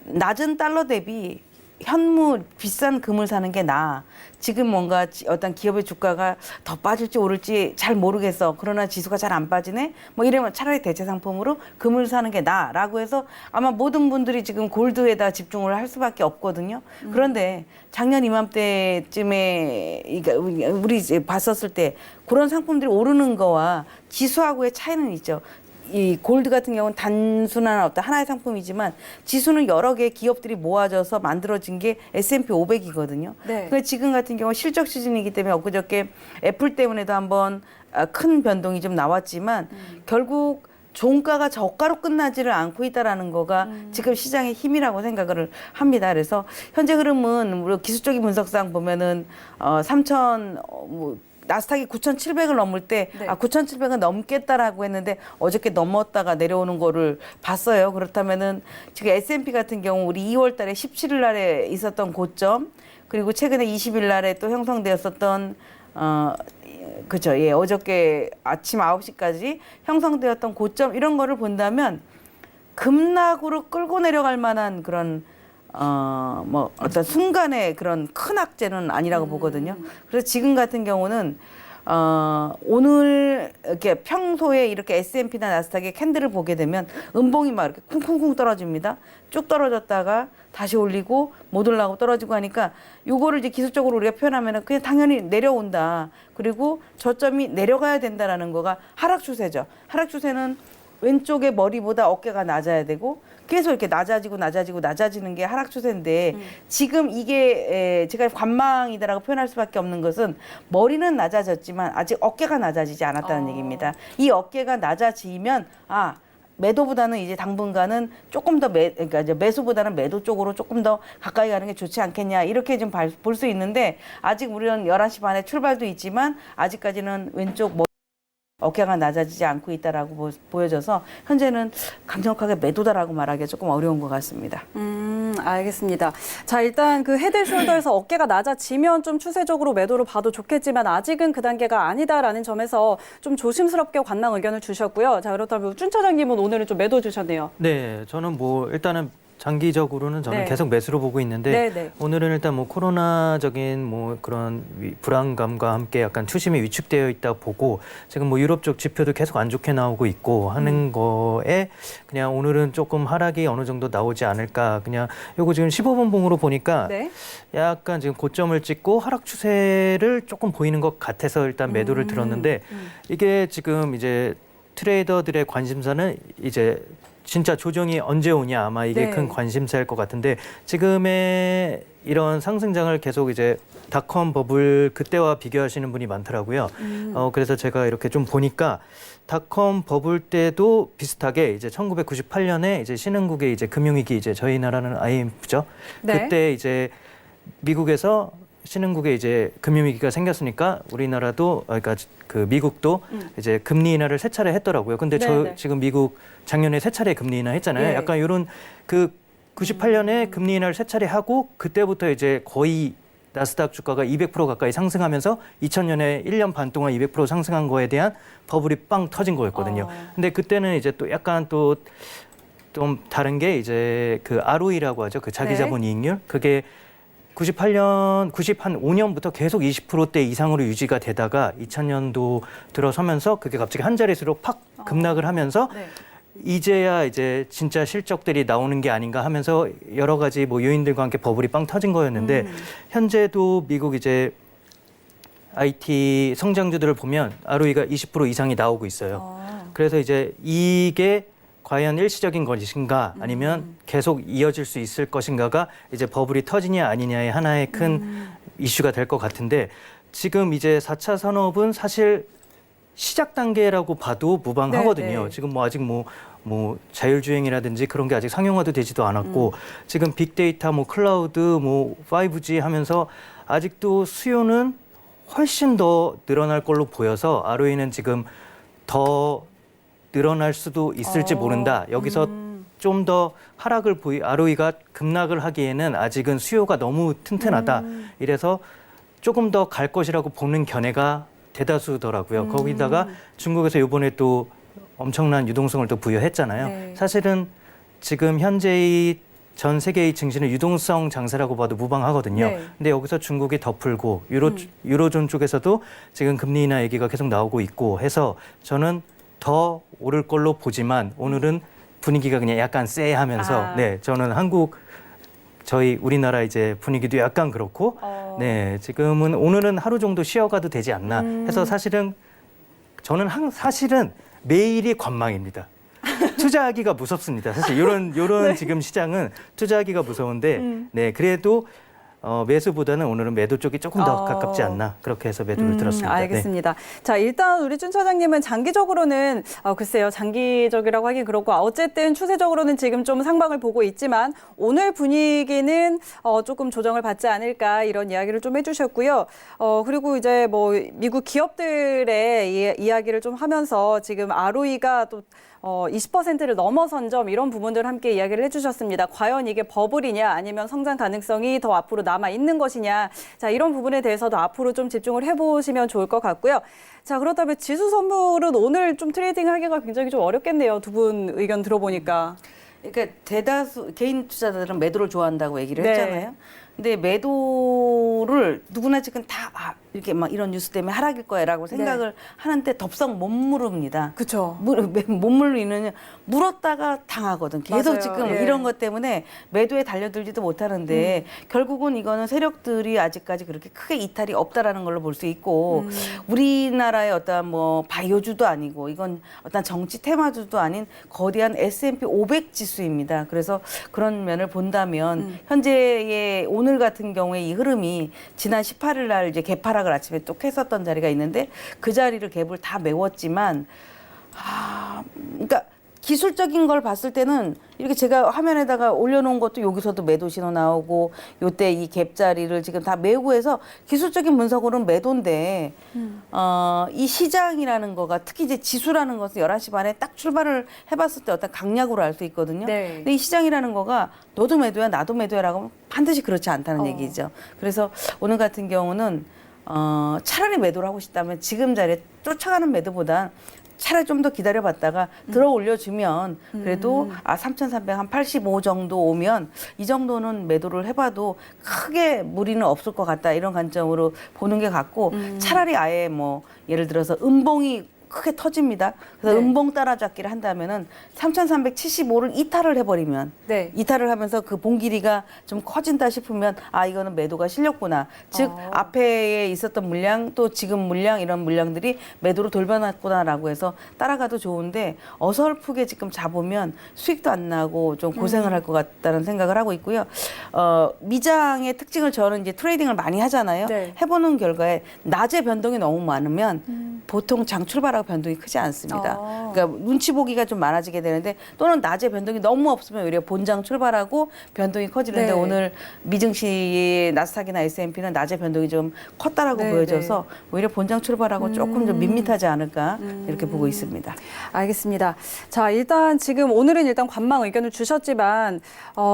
낮은 달러 대비 현무 비싼 금을 사는 게 나아. 지금 뭔가 어떤 기업의 주가가 더 빠질지 오를지 잘 모르겠어. 그러나 지수가 잘 안 빠지네. 뭐 이러면 차라리 대체 상품으로 금을 사는 게 나아라고 해서 아마 모든 분들이 지금 골드에다 집중을 할 수밖에 없거든요. 그런데 작년 이맘때쯤에 그러니까 우리 이제 봤었을 때 그런 상품들이 오르는 거와 지수하고의 차이는 있죠. 이 골드 같은 경우는 단순한 어떤 하나의 상품이지만 지수는 여러 개의 기업들이 모아져서 만들어진 게 S&P 500이거든요. 네. 그러니까 지금 같은 경우 실적 시즌이기 때문에 엊그저께 애플 때문에도 한번 큰 변동이 좀 나왔지만 결국 종가가 저가로 끝나지를 않고 있다라는 거가 지금 시장의 힘이라고 생각을 합니다. 그래서 현재 흐름은 우리 기술적인 분석상 보면은 3,000 나스닥이 9,700을 넘을 때 네. 9,700은 넘겠다라고 했는데 어저께 넘었다가 내려오는 거를 봤어요. 그렇다면은 지금 S&P 같은 경우 우리 2월 달에 17일 날에 있었던 고점 그리고 최근에 20일 날에 또 형성되었었던 그죠. 예. 어저께 아침 9시까지 형성되었던 고점 이런 거를 본다면 급락으로 끌고 내려갈 만한 그런 뭐 어떤 순간의 그런 큰 악재는 아니라고 보거든요. 그래서 지금 같은 경우는 오늘 이렇게 평소에 이렇게 S&P나 나스닥의 캔들을 보게 되면 음봉이 막 이렇게 쿵쿵쿵 떨어집니다. 쭉 떨어졌다가 다시 올리고 못 올라가고 떨어지고 하니까 요거를 이제 기술적으로 우리가 표현하면은 그냥 당연히 내려온다. 그리고 저점이 내려가야 된다라는 거가 하락 추세죠. 하락 추세는 왼쪽의 머리보다 어깨가 낮아야 되고 계속 이렇게 낮아지는 게 하락 추세인데 지금 이게 제가 관망이다라고 표현할 수밖에 없는 것은 머리는 낮아졌지만 아직 어깨가 낮아지지 않았다는 얘기입니다. 이 어깨가 낮아지면 매도보다는 이제 당분간은 조금 더 그러니까 이제 매수보다는 매도 쪽으로 조금 더 가까이 가는 게 좋지 않겠냐 이렇게 좀 볼 수 있는데 아직 우리는 11시 반에 출발도 있지만 아직까지는 왼쪽 어깨가 낮아지지 않고 있다라고 보여져서 현재는 강력하게 매도다라고 말하기가 조금 어려운 것 같습니다. 알겠습니다. 자, 일단 그 헤드숄더에서 어깨가 낮아지면 좀 추세적으로 매도로 봐도 좋겠지만 아직은 그 단계가 아니다라는 점에서 좀 조심스럽게 관망 의견을 주셨고요. 자, 그렇다면 준 차장님은 오늘은 좀 매도 주셨네요. 네, 저는 뭐 일단은 장기적으로는 저는 네. 계속 매수로 보고 있는데 네, 네. 오늘은 일단 뭐 코로나적인 뭐 그런 불안감과 함께 약간 투심이 위축되어 있다 보고 지금 뭐 유럽 쪽 지표도 계속 안 좋게 나오고 있고 하는 거에 그냥 오늘은 조금 하락이 어느 정도 나오지 않을까 그냥 요거 지금 15분 봉으로 보니까 네. 약간 지금 고점을 찍고 하락 추세를 조금 보이는 것 같아서 일단 매도를 들었는데 이게 지금 이제 트레이더들의 관심사는 이제 진짜 조정이 언제 오냐 아마 이게 네. 큰 관심사일 것 같은데 지금의 이런 상승장을 계속 이제 닷컴 버블 그때와 비교하시는 분이 많더라고요. 그래서 제가 이렇게 좀 보니까 닷컴 버블 때도 비슷하게 이제 1998년에 이제 신흥국의 이제 금융위기 이제 저희 나라는 IMF죠. 네. 그때 이제 미국에서 신흥국에 이제 금융위기가 생겼으니까 우리나라도 그러니까 그 미국도 이제 금리 인하를 세 차례 했더라고요. 근데 네네. 지금 미국 작년에 세 차례 금리 인하 했잖아요. 예. 약간 이런 그 98년에 금리 인하를 세 차례 하고 그때부터 이제 거의 나스닥 주가가 200% 가까이 상승하면서 2000년에 1년 반 동안 200% 상승한 거에 대한 버블이 빵 터진 거였거든요. 근데 그때는 이제 또 약간 또 좀 다른 게 이제 그 ROE라고 하죠. 그 자기 네. 자본 이익률. 그게 98년, 95년부터 계속 20%대 이상으로 유지가 되다가 2000년도 들어서면서 그게 갑자기 한 자릿수로 팍 급락을 하면서 네. 이제야 이제 진짜 실적들이 나오는 게 아닌가 하면서 여러 가지 뭐 요인들과 함께 버블이 빵 터진 거였는데 현재도 미국 이제 IT 성장주들을 보면 ROE가 20% 이상이 나오고 있어요. 그래서 이제 이게 과연 일시적인 것인가 아니면 계속 이어질 수 있을 것인가가 이제 버블이 터지냐 아니냐의 하나의 큰 이슈가 될 것 같은데 지금 이제 4차 산업은 사실 시작 단계라고 봐도 무방하거든요. 네. 지금 뭐 아직 뭐 자율주행이라든지 그런 게 아직 상용화도 되지도 않았고 지금 빅데이터, 뭐 클라우드, 뭐 5G 하면서 아직도 수요는 훨씬 더 늘어날 걸로 보여서 ROE는 지금 더 늘어날 수도 있을지 모른다. 여기서 좀 더 하락을 ROE가 급락을 하기에는 아직은 수요가 너무 튼튼하다. 이래서 조금 더 갈 것이라고 보는 견해가 대다수더라고요. 거기다가 중국에서 이번에 또 엄청난 유동성을 또 부여했잖아요. 네. 사실은 지금 현재의 전 세계의 증시는 유동성 장세라고 봐도 무방하거든요. 네. 근데 여기서 중국이 더 풀고 유로존 쪽에서도 지금 금리 인하 얘기가 계속 나오고 있고 해서 저는 더 오를 걸로 보지만 오늘은 분위기가 그냥 약간 쎄하면서 네, 저는 저희 우리나라 이제 분위기도 약간 그렇고 네, 지금은 오늘은 하루 정도 쉬어가도 되지 않나 해서 사실은 저는 사실은 매일이 관망입니다. 투자하기가 무섭습니다. 사실 이런 네. 지금 시장은 투자하기가 무서운데 네, 그래도 매수보다는 오늘은 매도 쪽이 조금 더 가깝지 않나 그렇게 해서 매도를 들었습니다. 알겠습니다. 자, 일단 우리 준 차장님은 장기적으로는 글쎄요, 장기적이라고 하긴 그렇고 어쨌든 추세적으로는 지금 좀 상방을 보고 있지만 오늘 분위기는 조금 조정을 받지 않을까 이런 이야기를 좀 해주셨고요. 그리고 이제 뭐 미국 기업들의 이야기를 좀 하면서 지금 ROE가 또 20%를 넘어선 점 이런 부분들 함께 이야기를 해주셨습니다. 과연 이게 버블이냐 아니면 성장 가능성이 더 앞으로 남아 있는 것이냐. 자, 이런 부분에 대해서도 앞으로 좀 집중을 해보시면 좋을 것 같고요. 자, 그렇다면 지수 선물은 오늘 좀 트레이딩 하기가 굉장히 좀 어렵겠네요. 두 분 의견 들어보니까. 그러니까 대다수 개인 투자자들은 매도를 좋아한다고 얘기를 네. 했잖아요. 근데 매도를 누구나 지금 다 이렇게 막 이런 뉴스 때문에 하락일 거야라고 생각을 하는데 덥석 못 물읍니다. 그렇죠. 못 물리는 물었다가 당하거든. 계속 맞아요. 지금 예. 이런 것 때문에 매도에 달려들지도 못하는데 결국은 이거는 세력들이 아직까지 그렇게 크게 이탈이 없다라는 걸로 볼 수 있고 우리나라의 어떤 뭐 바이오주도 아니고 이건 어떤 정치 테마주도 아닌 거대한 S&P 500 지수입니다. 그래서 그런 면을 본다면 현재의 오늘 같은 경우에 이 흐름이 지난 18일 날 이제 개파락을 아침에 뚝 했었던 자리가 있는데 그 자리를 갭을 다 메웠지만 그러니까 기술적인 걸 봤을 때는 이렇게 제가 화면에다가 올려놓은 것도 여기서도 매도 신호 나오고 요때 이 갭 자리를 지금 다 메우고 해서 기술적인 분석으로는 매도인데 이 시장이라는 거가 특히 이제 지수라는 것은 11시 반에 딱 출발을 해봤을 때 어떤 강약으로 알 수 있거든요. 네. 근데 이 시장이라는 거가 너도 매도야 나도 매도야라고 하면 반드시 그렇지 않다는 얘기죠. 그래서 오늘 같은 경우는 차라리 매도를 하고 싶다면 지금 자리에 쫓아가는 매도보단 차라리 좀 더 기다려봤다가 들어 올려주면 그래도 3,385 정도 오면 이 정도는 매도를 해봐도 크게 무리는 없을 것 같다 이런 관점으로 보는 게 같고 차라리 아예 뭐 예를 들어서 음봉이 크게 터집니다. 그래서 네. 음봉 따라잡기를 한다면은 3,375를 이탈을 해버리면 네. 이탈을 하면서 그 봉 길이가 좀 커진다 싶으면 이거는 매도가 실렸구나. 즉 앞에 있었던 물량 또 지금 물량 이런 물량들이 매도로 돌변했구나라고 해서 따라가도 좋은데 어설프게 지금 잡으면 수익도 안 나고 좀 고생을 할 것 같다는 생각을 하고 있고요. 미장의 특징을 저는 이제 트레이딩을 많이 하잖아요. 네. 해보는 결과에 낮에 변동이 너무 많으면 보통 장 출발하고 변동이 크지 않습니다. 그러니까 눈치 보기가 좀 많아지게 되는데 또는 낮에 변동이 너무 없으면 오히려 본장 출발하고 변동이 커지는데 네. 오늘 미증시의 나스닥이나 S&P는 낮에 변동이 좀 컸다라고 네, 보여져서 오히려 본장 출발하고 조금 좀 밋밋하지 않을까 이렇게 보고 있습니다. 알겠습니다. 자, 일단 지금 오늘은 일단 관망 의견을 주셨지만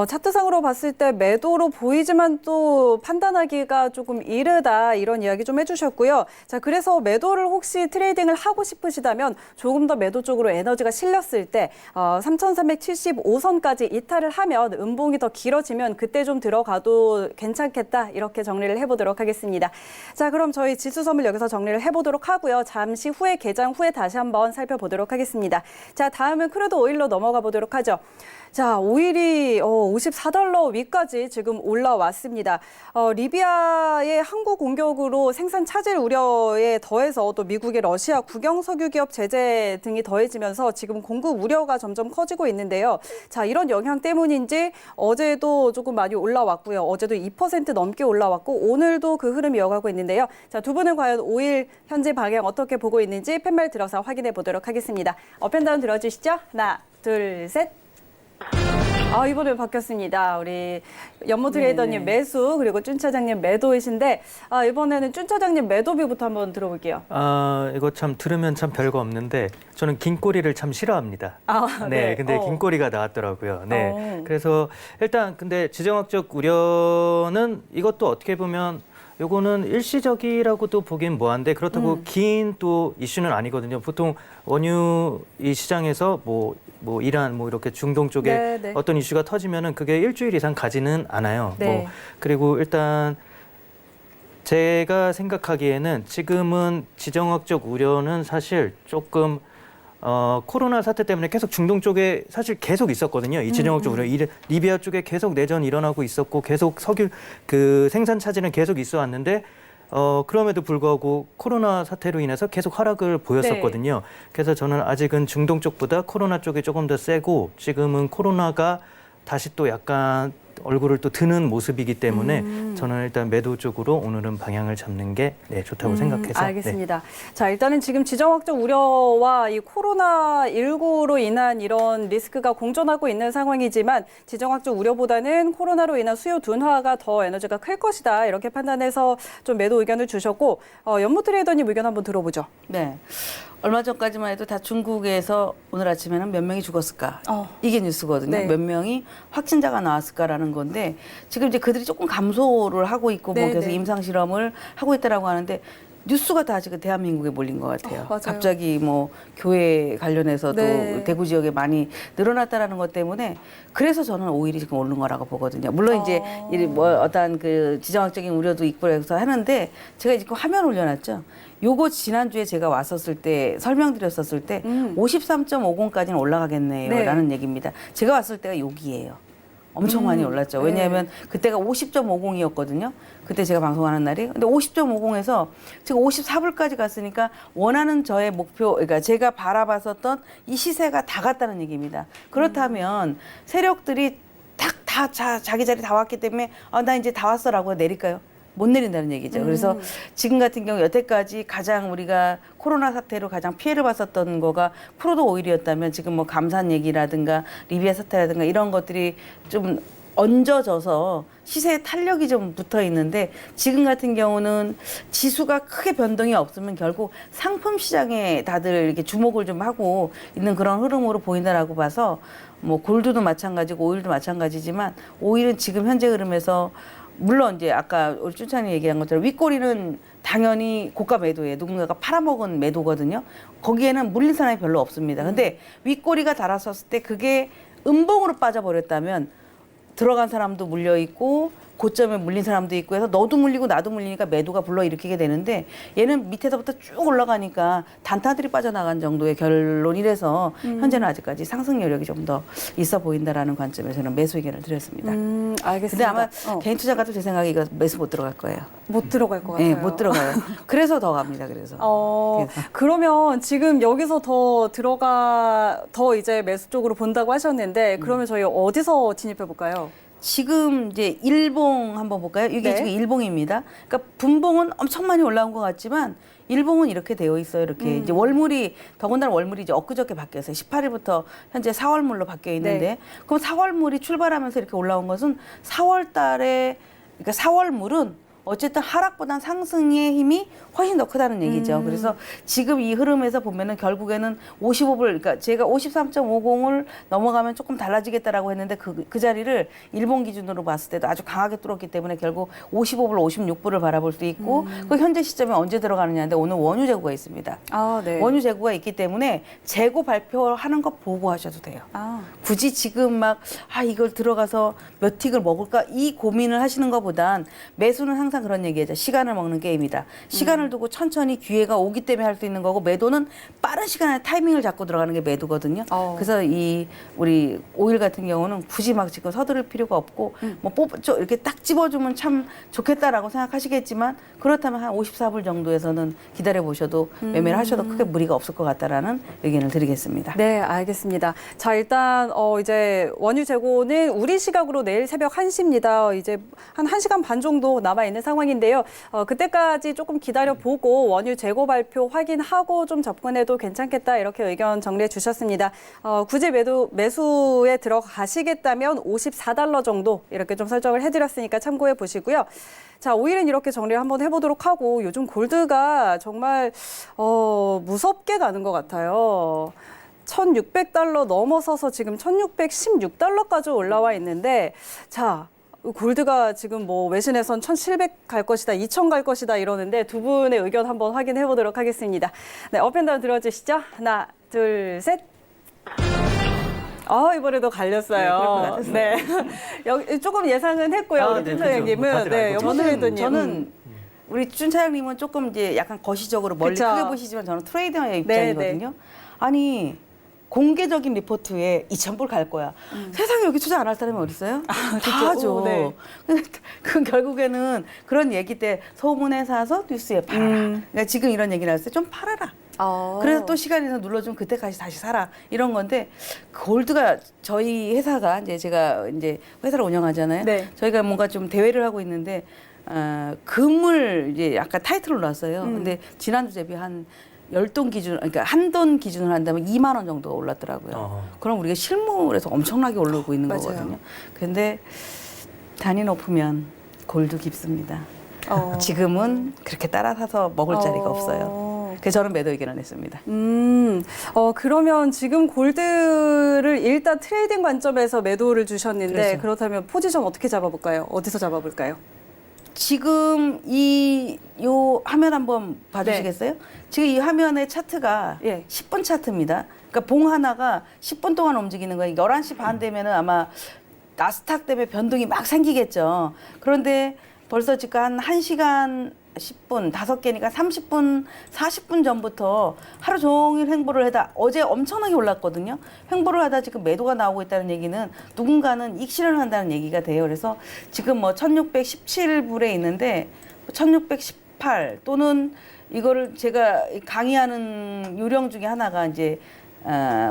차트상으로 봤을 때 매도로 보이지만 또 판단하기가 조금 이르다 이런 이야기 좀 해주셨고요. 자, 그래서 매도를 혹시 트레이딩을 하고 싶으시다면 조금 더 매도 쪽으로 에너지가 실렸을 때 3,375선까지 이탈을 하면 음봉이 더 길어지면 그때 좀 들어가도 괜찮겠다 이렇게 정리를 해보도록 하겠습니다. 자, 그럼 저희 지수 선물 여기서 정리를 해보도록 하고요. 잠시 후에 개장 후에 다시 한번 살펴보도록 하겠습니다. 자, 다음은 크루드 오일로 넘어가 보도록 하죠. 자, 오일이 54달러 위까지 지금 올라왔습니다. 리비아의 항구 공격으로 생산 차질 우려에 더해서 또 미국의 러시아 국영 석유 기업 제재 등이 더해지면서 지금 공급 우려가 점점 커지고 있는데요. 자, 이런 영향 때문인지 어제도 조금 많이 올라왔고요. 어제도 2% 넘게 올라왔고 오늘도 그 흐름이 이어가고 있는데요. 자, 두 분은 과연 오일 현재 방향 어떻게 보고 있는지 팻말 들어서 확인해 보도록 하겠습니다. 업앤다운 들어주시죠. 하나, 둘, 셋. 이번에 바뀌었습니다. 우리 연모 트레이더님 매수 그리고 준 차장님 매도이신데 이번에는 준 차장님 매도비부터 한번 들어볼게요. 이거 참 들으면 참 별거 없는데 저는 긴 꼬리를 참 싫어합니다. 네, 근데 긴 꼬리가 나왔더라고요. 네, 그래서 일단 근데 지정학적 우려는 이것도 어떻게 보면 요거는 일시적이라고도 보긴 뭐한데 그렇다고 긴 또 이슈는 아니거든요. 보통 원유 이 시장에서 뭐 이란 이렇게 중동 쪽에 네, 네. 어떤 이슈가 터지면은 그게 일주일 이상 가지는 않아요. 네. 그리고 일단 제가 생각하기에는 지금은 지정학적 우려는 사실 조금 코로나 사태 때문에 계속 중동 쪽에 사실 계속 있었거든요. 이 지정학적 우려. 리비아 쪽에 계속 내전 일어나고 있었고 계속 석유 그 생산 차질은 계속 있어 왔는데 그럼에도 불구하고 코로나 사태로 인해서 계속 하락을 보였었거든요. 그래서 저는 아직은 중동 쪽보다 코로나 쪽이 조금 더 세고 지금은 코로나가 다시 또 약간 얼굴을 또 드는 모습이기 때문에 저는 일단 매도 쪽으로 오늘은 방향을 잡는 게 좋다고 생각해서. 알겠습니다. 자, 일단은 지금 지정학적 우려와 이 코로나19로 인한 이런 리스크가 공존하고 있는 상황이지만 지정학적 우려보다는 코로나로 인한 수요 둔화가 더 에너지가 클 것이다. 이렇게 판단해서 좀 매도 의견을 주셨고 연모 트레이더님 의견 한번 들어보죠. 네. 얼마 전까지만 해도 다 중국에서 오늘 아침에는 몇 명이 죽었을까? 이게 뉴스거든요. 네. 몇 명이 확진자가 나왔을까라는 건데 지금 이제 그들이 조금 감소를 하고 있고 네, 그래서 네. 임상 실험을 하고 있다라고 하는데 뉴스가 다 지금 대한민국에 몰린 것 같아요. 맞아요. 갑자기 교회 관련해서도 네. 대구 지역에 많이 늘어났다라는 것 때문에 그래서 저는 오일이 지금 오른 거라고 보거든요. 물론 이제 어떤 그 지정학적인 우려도 있고 그래서 하는데 제가 지금 화면 올려놨죠. 요거 지난주에 제가 왔었을 때 설명드렸었을 때 53.50까지는 올라가겠네요라는 얘기입니다. 제가 왔을 때가 여기예요. 엄청 많이 올랐죠. 왜냐하면 그때가 50.50이었거든요. 그때 제가 방송하는 날이. 근데 50.50에서 지금 54불까지 갔으니까 원하는 저의 목표, 그러니까 제가 바라봤었던 이 시세가 다 갔다는 얘기입니다. 그렇다면 세력들이 다 자기 자리 다 왔기 때문에 나 이제 다 왔어라고 내릴까요? 못 내린다는 얘기죠. 그래서 지금 같은 경우 여태까지 가장 우리가 코로나 사태로 가장 피해를 봤었던 거가 크루드 오일이었다면 지금 감산 얘기라든가 리비아 사태라든가 이런 것들이 좀 얹어져서 시세에 탄력이 좀 붙어 있는데 지금 같은 경우는 지수가 크게 변동이 없으면 결국 상품 시장에 다들 이렇게 주목을 좀 하고 있는 그런 흐름으로 보인다라고 봐서 골드도 마찬가지고 오일도 마찬가지지만 오일은 지금 현재 흐름에서 물론 이제 아까 우리 춘찬이 얘기한 것처럼 윗꼬리는 당연히 고가 매도에 누군가가 팔아먹은 매도거든요. 거기에는 물린 사람이 별로 없습니다. 근데 윗꼬리가 달았었을 때 그게 음봉으로 빠져버렸다면 들어간 사람도 물려 있고 고점에 물린 사람도 있고 해서 너도 물리고 나도 물리니까 매도가 불러일으키게 되는데 얘는 밑에서부터 쭉 올라가니까 단타들이 빠져나간 정도의 결론이라서 현재는 아직까지 상승 여력이 좀 더 있어 보인다라는 관점에서는 매수 의견을 드렸습니다. 알겠습니다. 근데 아마 개인 투자가도 제 생각에 이거 매수 못 들어갈 거예요. 못 들어갈 것 같아요. 네, 못 들어가요. 그래서 더 갑니다. 그래서. 그러면 지금 여기서 더 이제 매수 쪽으로 본다고 하셨는데 그러면 저희 어디서 진입해 볼까요? 지금 이제 일봉 한번 볼까요? 이게 네. 지금 일봉입니다. 그러니까 분봉은 엄청 많이 올라온 것 같지만 일봉은 이렇게 되어 있어요. 이렇게 이제 월물이 더군다나 월물이 이제 엊그저께 바뀌었어요. 18일부터 현재 4월물로 바뀌어 있는데 네. 그럼 4월물이 출발하면서 이렇게 올라온 것은 4월달에 그러니까 4월물은 어쨌든 하락보단 상승의 힘이 훨씬 더 크다는 얘기죠. 그래서 지금 이 흐름에서 보면은 결국에는 55불, 그러니까 제가 53.50을 넘어가면 조금 달라지겠다라고 했는데 그 자리를 일본 기준으로 봤을 때도 아주 강하게 뚫었기 때문에 결국 55불, 56불을 바라볼 수 있고 그 현재 시점에 언제 들어가느냐인데 오늘 원유 재고가 있습니다. 네. 원유 재고가 있기 때문에 재고 발표하는 거 보고 하셔도 돼요. 굳이 지금 막 이걸 들어가서 몇 틱을 먹을까 이 고민을 하시는 것보단 매수는 항상 그런 얘기하죠. 시간을 먹는 게임이다. 시간을 두고 천천히 기회가 오기 때문에 할 수 있는 거고 매도는 빠른 시간에 타이밍을 잡고 들어가는 게 매도거든요. 그래서 이 우리 오일 같은 경우는 굳이 막 지금 서두를 필요가 없고 뭐 이렇게 딱 집어주면 참 좋겠다라고 생각하시겠지만 그렇다면 한 54불 정도에서는 기다려 보셔도 매매를 하셔도 크게 무리가 없을 것 같다라는 의견을 드리겠습니다. 네, 알겠습니다. 자, 일단 이제 원유 재고는 우리 시각으로 내일 새벽 1시입니다. 이제 한 1시간 반 정도 남아 있는 상황인데요. 그때까지 조금 기다려보고 원유 재고 발표 확인하고 좀 접근해도 괜찮겠다 이렇게 의견 정리해 주셨습니다. 굳이 매수에 들어가시겠다면 $54 정도 이렇게 좀 설정을 해드렸으니까 참고해 보시고요. 자, 오일은 이렇게 정리를 한번 해보도록 하고 요즘 골드가 정말 무섭게 가는 것 같아요. $1,600 넘어서서 지금 $1,616까지 올라와 있는데 자, 골드가 지금 뭐 외신에선 1,700 갈 것이다, 2,000 갈 것이다 이러는데 두 분의 의견 한번 확인해 보도록 하겠습니다. 네, 업앤다운 들어주시죠. 하나, 둘, 셋. 이번에도 갈렸어요. 네, 여기 조금 예상은 했고요. 우리 준 차장님은. 네, 여보세요. 저는 우리 준 차장님은 조금 이제 약간 거시적으로 멀리 그쵸. 크게 보시지만 저는 트레이더의 입장이거든요. 네. 아니 공개적인 리포트에 2,000불 갈 거야. 세상에 여기 투자 안 할 사람이 어디 있어요? 다 하죠. 네. 그 결국에는 그런 얘기 때 소문에 사서 뉴스에 팔아라. 그러니까 지금 이런 얘기 나왔을 때 좀 팔아라. 그래서 또 시간이 더 눌러주면 그때까지 다시 사라 이런 건데 골드가 저희 회사가 이제 제가 이제 회사를 운영하잖아요. 네. 저희가 뭔가 좀 대회를 하고 있는데 금을 이제 약간 타이틀로 놨어요. 근데 지난주 대비 한 10돈 기준, 그러니까 한 돈 기준으로 한다면 2만 원 정도 올랐더라고요. 그럼 우리가 실물에서 엄청나게 오르고 있는 맞아요. 거거든요. 근데 단위 높으면 골도 깊습니다. 지금은 그렇게 따라 사서 먹을 자리가 없어요. 그래서 저는 매도 의견을 냈습니다. 그러면 지금 골드를 일단 트레이딩 관점에서 매도를 주셨는데 그렇죠. 그렇다면 포지션 어떻게 잡아볼까요? 어디서 잡아볼까요? 지금 요 화면 한번 봐주시겠어요? 지금 이 화면의 차트가 10분 차트입니다. 그러니까 봉 하나가 10분 동안 움직이는 거예요. 11시 반 되면은 아마 나스닥 때문에 변동이 막 생기겠죠. 그런데 벌써 지금 한 1시간 10분, 5개니까 30분, 40분 전부터 하루 종일 횡보를 하다 어제 엄청나게 올랐거든요. 횡보를 하다 지금 매도가 나오고 있다는 얘기는 누군가는 익실을 한다는 얘기가 돼요. 그래서 지금 뭐 1617불에 있는데 1618 또는 이거를 제가 강의하는 요령 중에 하나가 이제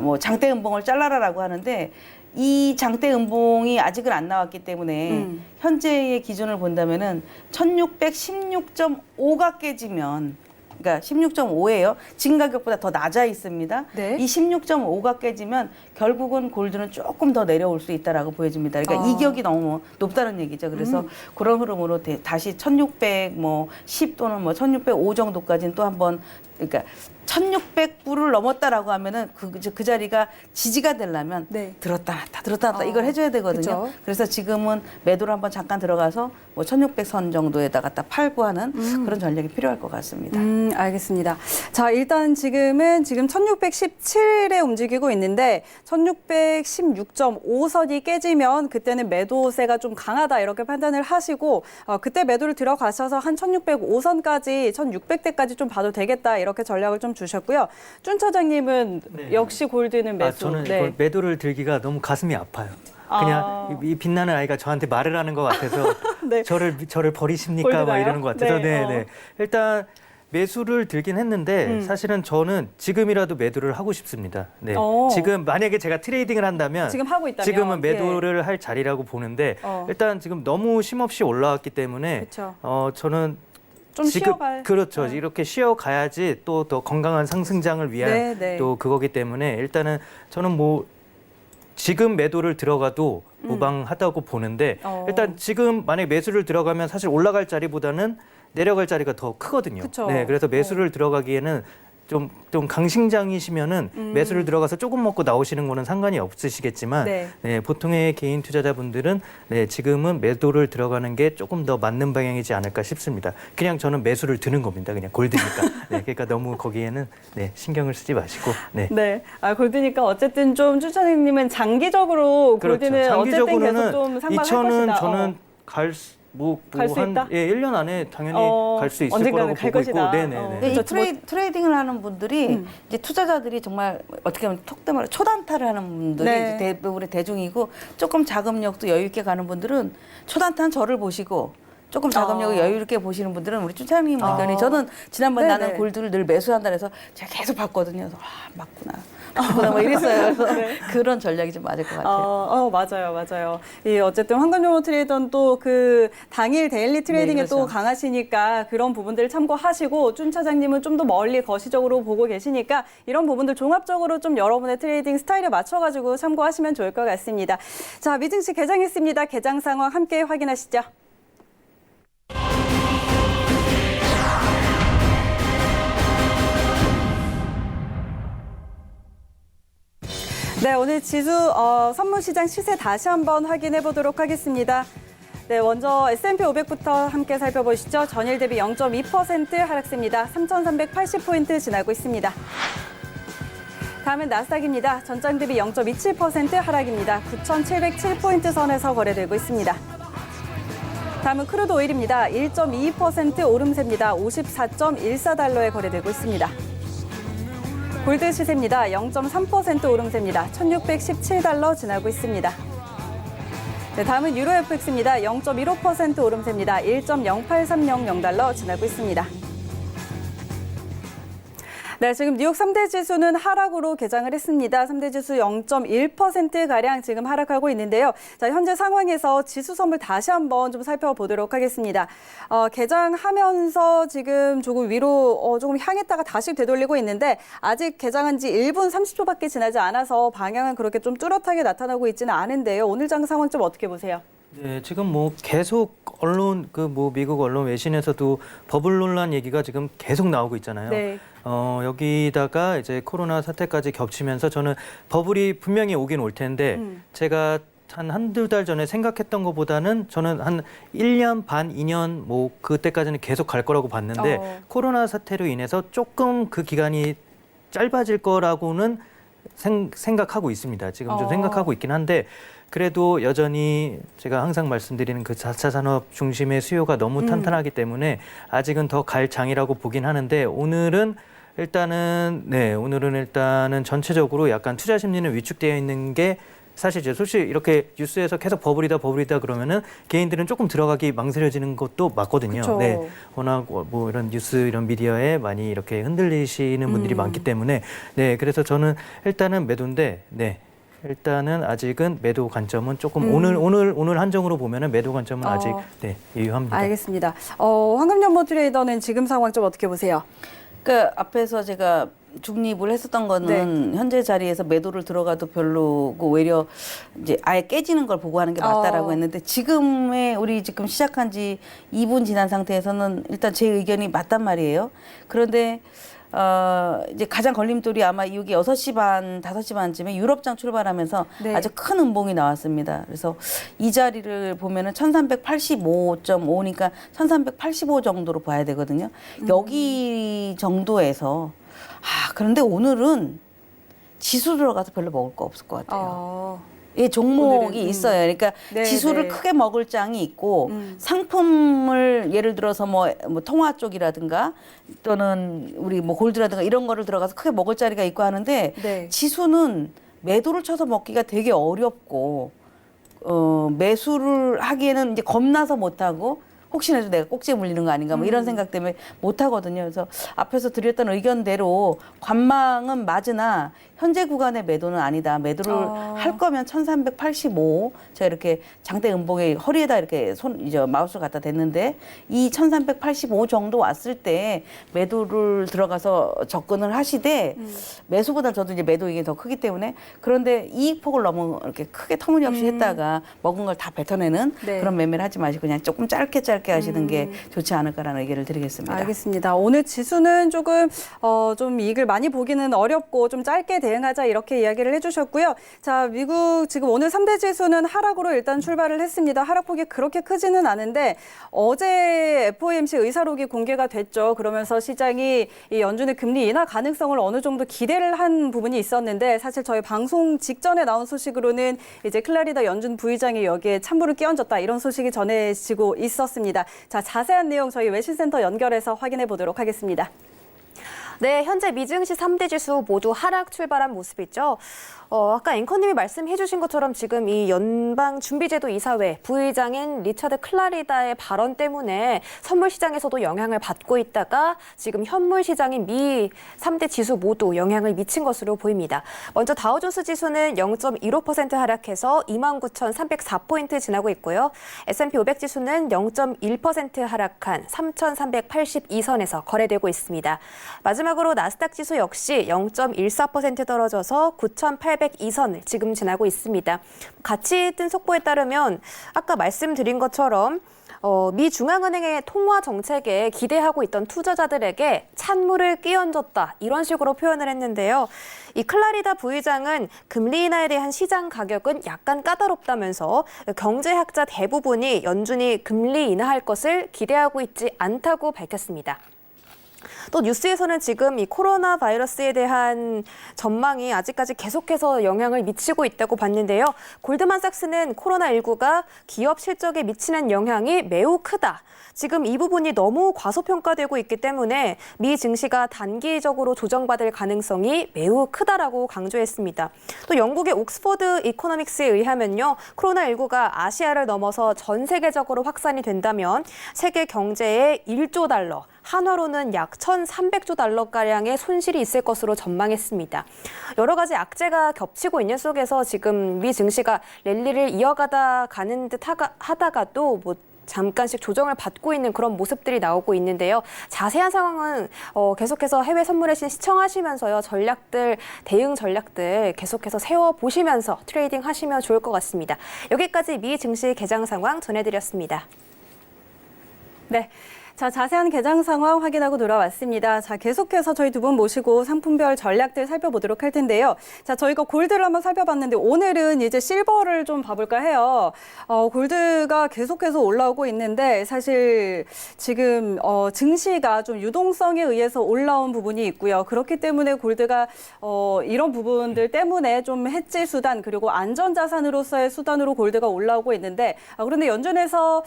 뭐 장대 음봉을 잘라라라고 하는데 이 장대 음봉이 아직은 안 나왔기 때문에 현재의 기준을 본다면은 1616.5가 깨지면 그러니까 16.5예요. 진 가격보다 더 낮아 있습니다. 네. 이 16.5가 깨지면 결국은 골드는 조금 더 내려올 수 있다라고 보여집니다. 그러니까 이격이 너무 높다는 얘기죠. 그래서 그런 흐름으로 다시 1600 뭐 10 또는 뭐 1605 정도까지는 또 한번 그러니까 1,600불을 넘었다라고 하면은 그 자리가 지지가 되려면 네. 들었다 놨다 이걸 해줘야 되거든요. 그쵸. 그래서 지금은 매도를 한번 잠깐 들어가서 뭐 1,600선 정도에다가 딱 팔고 하는 그런 전략이 필요할 것 같습니다. 알겠습니다. 자, 일단 지금은 1617에 움직이고 있는데 1616.5선이 깨지면 그때는 매도세가 좀 강하다 이렇게 판단을 하시고 그때 매도를 들어가셔서 한 1605선까지 1600대까지 좀 봐도 되겠다 이렇게 전략을 좀 주셨고요. 준 차장님은 네. 역시 골드는 매수. 저는 네. 이걸 매도를 들기가 너무 가슴이 아파요. 그냥 이 빛나는 아이가 저한테 말을 하는 것 같아서 네. 저를 버리십니까? 막 골드가요? 이러는 것 같아서 네, 네. 일단 매수를 들긴 했는데 사실은 저는 지금이라도 매도를 하고 싶습니다. 네. 지금 만약에 제가 트레이딩을 한다면 지금 하고 있다면 지금은 매도를 할 자리라고 보는데 일단 지금 너무 쉼없이 올라왔기 때문에 그쵸. 저는 좀 쉬어갈. 그렇죠. 이렇게 쉬어가야지 또 더 건강한 상승장을 위한 네, 네. 또 그거기 때문에 일단은 저는 뭐 지금 매도를 들어가도 무방하다고 보는데 일단 지금 만약 매수를 들어가면 사실 올라갈 자리보다는 내려갈 자리가 더 크거든요. 그쵸. 네, 그래서 매수를 들어가기에는 좀 강심장이시면은 매수를 들어가서 조금 먹고 나오시는 거는 상관이 없으시겠지만 네. 네, 보통의 개인 투자자분들은 네, 지금은 매도를 들어가는 게 조금 더 맞는 방향이지 않을까 싶습니다. 그냥 저는 매수를 드는 겁니다. 그냥 골드니까. 네, 그러니까 너무 거기에는 네, 신경을 쓰지 마시고. 네. 네. 골드니까 어쨌든 좀 추천님은 장기적으로 골드는 어쨌든 계속 좀 상방할 2천은 것이다. 저는 갈 수 있다? 예, 1년 안에 당연히 갈 수 있을 언젠가는 거라고 갈 보고 것이다. 있고. 네네네. 이 그렇죠. 트레이딩을 하는 분들이 이제 투자자들이 정말 어떻게 보면 톡대 말해 초단타를 하는 분들이 네. 이제 대부분의 대중이고 조금 자금력도 여유 있게 가는 분들은 초단타는 저를 보시고 조금 자금력을 여유 있게 보시는 분들은 우리 쭈차님 의견이 저는 지난번 네네. 나는 골드를 늘 매수한다 그래서 제가 계속 봤거든요. 그래서 맞구나. 뭐 이랬어요. 그래서 그런 전략이 좀 맞을 것 같아요. 맞아요. 이 어쨌든 황금종목 트레이더는 또 그 당일 데일리 트레이딩에 네, 또 그렇죠. 강하시니까 그런 부분들을 참고하시고 준 차장님은 좀 더 멀리 거시적으로 보고 계시니까 이런 부분들 종합적으로 좀 여러분의 트레이딩 스타일에 맞춰가지고 참고하시면 좋을 것 같습니다. 자, 미증시 개장했습니다. 개장 상황 함께 확인하시죠. 네, 오늘 지수 선물시장 시세 다시 한번 확인해 보도록 하겠습니다. 네, 먼저 S&P 500부터 함께 살펴보시죠. 전일 대비 0.2% 하락세입니다. 3,380포인트 지나고 있습니다. 다음은 나스닥입니다. 전장 대비 0.27% 하락입니다. 9,707포인트 선에서 거래되고 있습니다. 다음은 크루드 오일입니다. 1.22% 오름세입니다. 54.14달러에 거래되고 있습니다. 골드 시세입니다. 0.3% 오름세입니다. 1,617달러 지나고 있습니다. 네, 다음은 유로 FX입니다. 0.15% 오름세입니다. 1.08300달러 지나고 있습니다. 네, 지금 뉴욕 3대 지수는 하락으로 개장을 했습니다. 3대 지수 0.1%가량 지금 하락하고 있는데요. 자, 현재 상황에서 지수 선물 다시 한번 좀 살펴보도록 하겠습니다. 개장하면서 지금 조금 위로 조금 향했다가 다시 되돌리고 있는데 아직 개장한 지 1분 30초밖에 지나지 않아서 방향은 그렇게 좀 뚜렷하게 나타나고 있지는 않은데요. 오늘 장 상황 좀 어떻게 보세요? 네, 지금 뭐 계속 언론 미국 언론 외신에서도 버블 논란 얘기가 지금 계속 나오고 있잖아요. 네. 여기다가 이제 코로나 사태까지 겹치면서 저는 버블이 분명히 오긴 올 텐데 제가 한두 달 전에 생각했던 것보다는 저는 한 1년 반, 2년 뭐 그때까지는 계속 갈 거라고 봤는데 코로나 사태로 인해서 조금 그 기간이 짧아질 거라고는 생각하고 있습니다. 지금 좀 생각하고 있긴 한데 그래도 여전히 제가 항상 말씀드리는 그 4차 산업 중심의 수요가 너무 탄탄하기 때문에 아직은 더 갈 장이라고 보긴 하는데 오늘은 일단은 전체적으로 약간 투자 심리는 위축되어 있는 게 사실이죠. 솔직히 이렇게 뉴스에서 계속 버블이다 그러면은 개인들은 조금 들어가기 망설여지는 것도 맞거든요. 그쵸. 네. 워낙 뭐 이런 뉴스 이런 미디어에 많이 이렇게 흔들리시는 분들이 많기 때문에 네. 그래서 저는 일단은 매도인데 네. 일단은 아직은 매도 관점은 조금 오늘 한정으로 보면은 매도 관점은 아직 네, 유효합니다. 알겠습니다. 황금연보 트레이더는 지금 상황 좀 어떻게 보세요? 그 앞에서 제가 중립을 했었던 거는 현재 자리에서 매도를 들어가도 별로고 오히려 이제 아예 깨지는 걸 보고 하는 게 맞다라고 했는데 우리 지금 시작한 지 2분 지난 상태에서는 일단 제 의견이 맞단 말이에요. 그런데 이제 가장 걸림돌이 아마 여기 6시 반, 5시 반쯤에 유럽장 출발하면서 네. 아주 큰 음봉이 나왔습니다. 그래서 이 자리를 보면은 1385.5니까 1385 정도로 봐야 되거든요. 여기 정도에서 그런데 오늘은 지수 들어가서 별로 먹을 거 없을 것 같아요. 이 종목이 오늘은, 있어요. 그러니까 네, 지수를 네. 크게 먹을 장이 있고 상품을 예를 들어서 뭐 통화 쪽이라든가 또는 우리 뭐 골드라든가 이런 거를 들어가서 크게 먹을 자리가 있고 하는데 네. 지수는 매도를 쳐서 먹기가 되게 어렵고 매수를 하기에는 이제 겁나서 못 하고 혹시라도 내가 꼭지에 물리는 거 아닌가 뭐 이런 생각 때문에 못 하거든요. 그래서 앞에서 드렸던 의견대로 관망은 맞으나 현재 구간의 매도는 아니다. 매도를 할 거면 1385 제가 이렇게 장대 음봉에 허리에다 이렇게 이제 마우스를 갖다 댔는데 이 1385 정도 왔을 때 매도를 들어가서 접근을 하시되 매수보다 저도 이제 매도 이게 더 크기 때문에 그런데 이익폭을 너무 이렇게 크게 터무니없이 했다가 먹은 걸 다 뱉어내는 네. 그런 매매를 하지 마시고 그냥 조금 짧게 하시는 게 좋지 않을까라는 의견을 드리겠습니다. 알겠습니다. 오늘 지수는 조금 좀 이익을 많이 보기는 어렵고 좀 짧게 대응하자 이렇게 이야기를 해주셨고요. 자, 미국 지금 오늘 3대 지수는 하락으로 일단 출발을 했습니다. 하락폭이 그렇게 크지는 않은데 어제 FOMC 의사록이 공개가 됐죠. 그러면서 시장이 이 연준의 금리 인하 가능성을 어느 정도 기대를 한 부분이 있었는데 사실 저희 방송 직전에 나온 소식으로는 이제 클라리다 연준 부의장이 여기에 찬물을 끼얹었다 이런 소식이 전해지고 있었습니다. 자, 자세한 내용 저희 외신센터 연결해서 확인해 보도록 하겠습니다. 네, 현재 미증시 3대 지수 모두 하락 출발한 모습이죠. 아까 앵커님이 말씀해 주신 것처럼 지금 이 연방준비제도 이사회 부의장인 리처드 클라리다의 발언 때문에 선물 시장에서도 영향을 받고 있다가 지금 현물 시장인 미 3대 지수 모두 영향을 미친 것으로 보입니다. 먼저 다우존스 지수는 0.15% 하락해서 29,304포인트 지나고 있고요. S&P 500 지수는 0.1% 하락한 3,382선에서 거래되고 있습니다. 마지막으로 나스닥 지수 역시 0.14% 떨어져서 9,802선을 지금 지나고 있습니다. 같이 뜬 속보에 따르면 아까 말씀드린 것처럼 미 중앙은행의 통화 정책에 기대하고 있던 투자자들에게 찬물을 끼얹었다 이런 식으로 표현을 했는데요. 이 클라리다 부의장은 금리 인하에 대한 시장 가격은 약간 까다롭다면서 경제학자 대부분이 연준이 금리 인하할 것을 기대하고 있지 않다고 밝혔습니다. 또 뉴스에서는 지금 이 코로나 바이러스에 대한 전망이 아직까지 계속해서 영향을 미치고 있다고 봤는데요. 골드만삭스는 코로나19가 기업 실적에 미치는 영향이 매우 크다. 지금 이 부분이 너무 과소평가되고 있기 때문에 미 증시가 단기적으로 조정받을 가능성이 매우 크다라고 강조했습니다. 또 영국의 옥스퍼드 이코노믹스에 의하면요. 코로나19가 아시아를 넘어서 전 세계적으로 확산이 된다면 세계 경제에 1조 달러, 한화로는 약 1,300조 달러가량의 손실이 있을 것으로 전망했습니다. 여러 가지 악재가 겹치고 있는 속에서 지금 미 증시가 랠리를 이어가다 가는 듯 하다가도 잠깐씩 조정을 받고 있는 그런 모습들이 나오고 있는데요. 자세한 상황은 계속해서 해외 선물의 신 시청하시면서요. 대응 전략들 계속해서 세워보시면서 트레이딩 하시면 좋을 것 같습니다. 여기까지 미 증시 개장 상황 전해드렸습니다. 네. 자, 자세한 개장 상황 확인하고 돌아왔습니다. 자, 계속해서 저희 두 분 모시고 상품별 전략들 살펴보도록 할 텐데요. 자, 저희가 골드를 한번 살펴봤는데 오늘은 이제 실버를 좀 봐볼까 해요. 골드가 계속해서 올라오고 있는데 사실 지금 증시가 좀 유동성에 의해서 올라온 부분이 있고요. 그렇기 때문에 골드가 이런 부분들 때문에 좀 해지 수단 그리고 안전자산으로서의 수단으로 골드가 올라오고 있는데 그런데 연준에서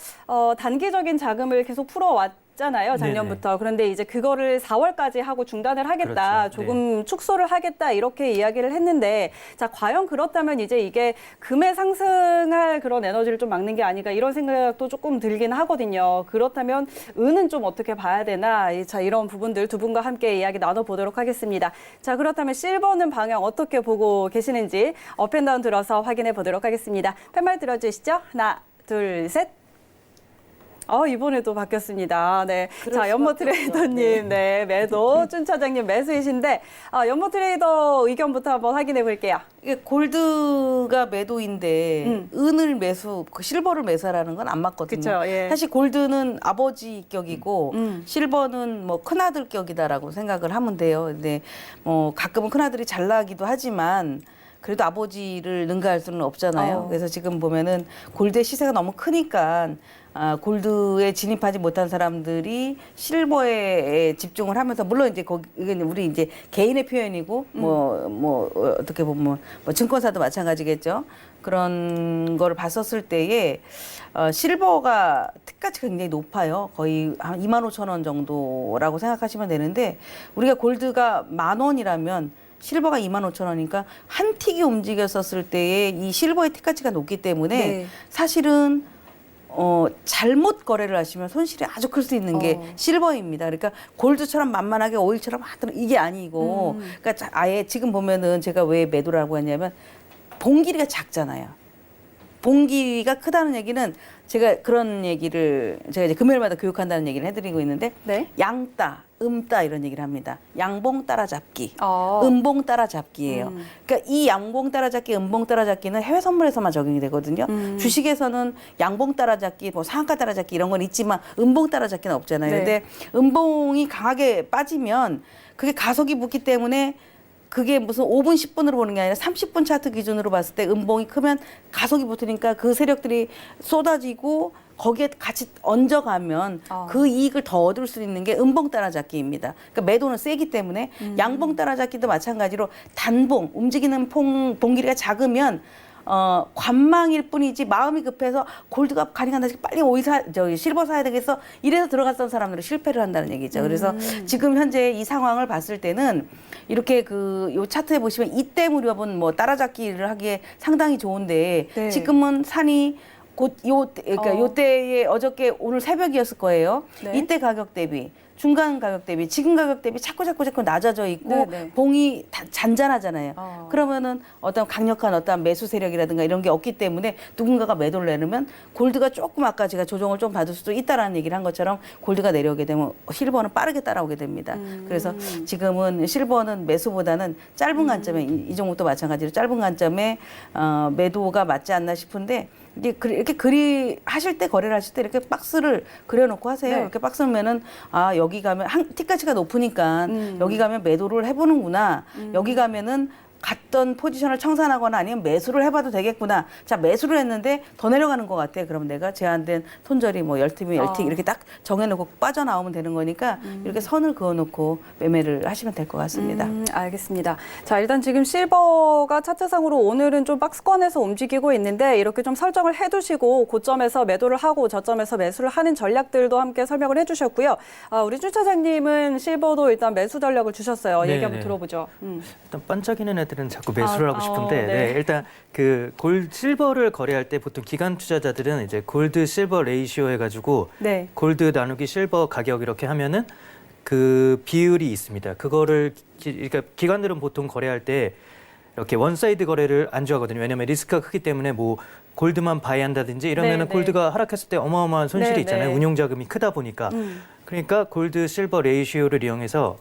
단기적인 자금을 계속 풀어왔잖아요, 작년부터. 네네. 그런데 이제 그거를 4월까지 하고 중단을 하겠다, 그렇죠. 조금 축소를 하겠다 이렇게 이야기를 했는데 자, 과연 그렇다면 이제 이게 금에 상승할 그런 에너지를 좀 막는 게 아닌가 이런 생각도 조금 들긴 하거든요. 그렇다면 은은 좀 어떻게 봐야 되나? 자, 이런 부분들 두 분과 함께 이야기 나눠보도록 하겠습니다. 자, 그렇다면 실버는 방향 어떻게 보고 계시는지 업앤다운 들어서 확인해 보도록 하겠습니다. 팻말 들어주시죠. 하나, 둘, 셋. 이번에도 바뀌었습니다. 네. 그럴 자, 연모 수밖에 없죠. 트레이더님, 네, 매도, 준 차장님 매수이신데, 연모 트레이더 의견부터 한번 확인해 볼게요. 이게 골드가 매도인데 은을 매수, 그 실버를 매수하라는 건 안 맞거든요. 그쵸, 예. 사실 골드는 아버지 격이고 실버는 뭐 큰아들 격이다라고 생각을 하면 돼요. 근데 뭐 가끔은 큰아들이 잘 나기도 하지만 그래도 아버지를 능가할 수는 없잖아요. 그래서 지금 보면은 골드의 시세가 너무 크니까 골드에 진입하지 못한 사람들이 실버에 집중을 하면서 물론 이제 거기 이건 우리 이제 개인의 표현이고 어떻게 보면 뭐 증권사도 마찬가지겠죠. 그런 거를 봤었을 때에 실버가 특가치가 굉장히 높아요. 거의 한 25,000원 정도라고 생각하시면 되는데 우리가 골드가 10,000원이라면 실버가 25,000원이니까 한 틱이 움직였었을 때에 이 실버의 틱 가치가 높기 때문에 네. 사실은 잘못 거래를 하시면 손실이 아주 클 수 있는 게 실버입니다. 그러니까 골드처럼 만만하게 오일처럼 이게 아니고 그러니까 아예 지금 보면은 제가 왜 매도라고 했냐면 봉길이가 작잖아요. 봉길이가 크다는 얘기는 제가 그런 얘기를 제가 이제 금요일마다 교육한다는 얘기를 해드리고 있는데 네. 양따, 음따 이런 얘기를 합니다. 양봉 따라잡기, 어. 음봉 따라잡기예요. 그러니까 이 양봉 따라잡기, 음봉 따라잡기는 해외 선물에서만 적용이 되거든요. 주식에서는 양봉 따라잡기, 뭐 상한가 따라잡기 이런 건 있지만 음봉 따라잡기는 없잖아요. 네. 근데 음봉이 강하게 빠지면 그게 가속이 붙기 때문에 그게 무슨 5분, 10분으로 보는 게 아니라 30분 차트 기준으로 봤을 때 음봉이 크면 가속이 붙으니까 그 세력들이 쏟아지고 거기에 같이 얹어가면 그 이익을 더 얻을 수 있는 게 음봉 따라잡기입니다. 그러니까 매도는 세기 때문에 양봉 따라잡기도 마찬가지로 단봉, 움직이는 봉 길이가 작으면 관망일 뿐이지 마음이 급해서 골드가 가능한다 빨리 실버 사야 되겠어 이래서 들어갔던 사람들은 실패를 한다는 얘기죠. 그래서 지금 현재 이 상황을 봤을 때는 이렇게 요 차트에 보시면 이때 무렵은 뭐 따라잡기를 하기에 상당히 좋은데 네. 지금은 산이 그러니까 요때에 어저께 오늘 새벽이었을 거예요. 네. 이때 가격 대비 중간 가격 대비 지금 가격 대비 자꾸 낮아져 있고 네, 네. 봉이 잔잔하잖아요. 그러면은 어떤 강력한 어떤 매수 세력이라든가 이런 게 없기 때문에 누군가가 매도를 내려면 골드가 조금 아까 제가 조정을 좀 받을 수도 있다라는 얘기를 한 것처럼 골드가 내려오게 되면 실버는 빠르게 따라오게 됩니다. 그래서 지금은 실버는 매수보다는 짧은 관점에 이 종목도 마찬가지로 짧은 관점에 매도가 맞지 않나 싶은데 이제 이렇게 하실 때 거래를 하실 때 이렇게 박스를 그려놓고 하세요. 네. 이렇게 박스면은 여기 가면 틱 가치가 높으니까 여기 가면 매도를 해보는구나. 여기 가면은 갔던 포지션을 청산하거나 아니면 매수를 해봐도 되겠구나. 자, 매수를 했는데 더 내려가는 것 같아. 그러면 내가 제한된 손절이 뭐 10팀이면 10팀 이렇게 딱 정해놓고 빠져나오면 되는 거니까 이렇게 선을 그어놓고 매매를 하시면 될 것 같습니다. 알겠습니다. 자, 일단 지금 실버가 차트상으로 오늘은 좀 박스권에서 움직이고 있는데 이렇게 좀 설정을 해두시고 고점에서 매도를 하고 저점에서 매수를 하는 전략들도 함께 설명을 해주셨고요. 우리 준 차장님은 실버도 일단 매수 전략을 주셨어요. 네, 얘기 한번 네. 들어보죠. 일단 반짝이는 애들은 자꾸 매수를 하고 싶은데 네. 일단 그 실버를 거래할 때 보통 기관 투자자들은 이제 골드 실버 레이시오 해가지고 네. 골드 나누기 실버 가격 이렇게 하면은 그 비율이 있습니다. 그거를 그러니까 기관들은 보통 거래할 때 이렇게 원사이드 거래를 안 좋아하거든요. 왜냐하면 리스크가 크기 때문에 뭐 골드만 바이한다든지 이러면은 네, 네. 골드가 하락했을 때 어마어마한 손실이 네, 있잖아요. 네. 운용 자금이 크다 보니까. 그러니까 골드 실버 레이시오를 이용해서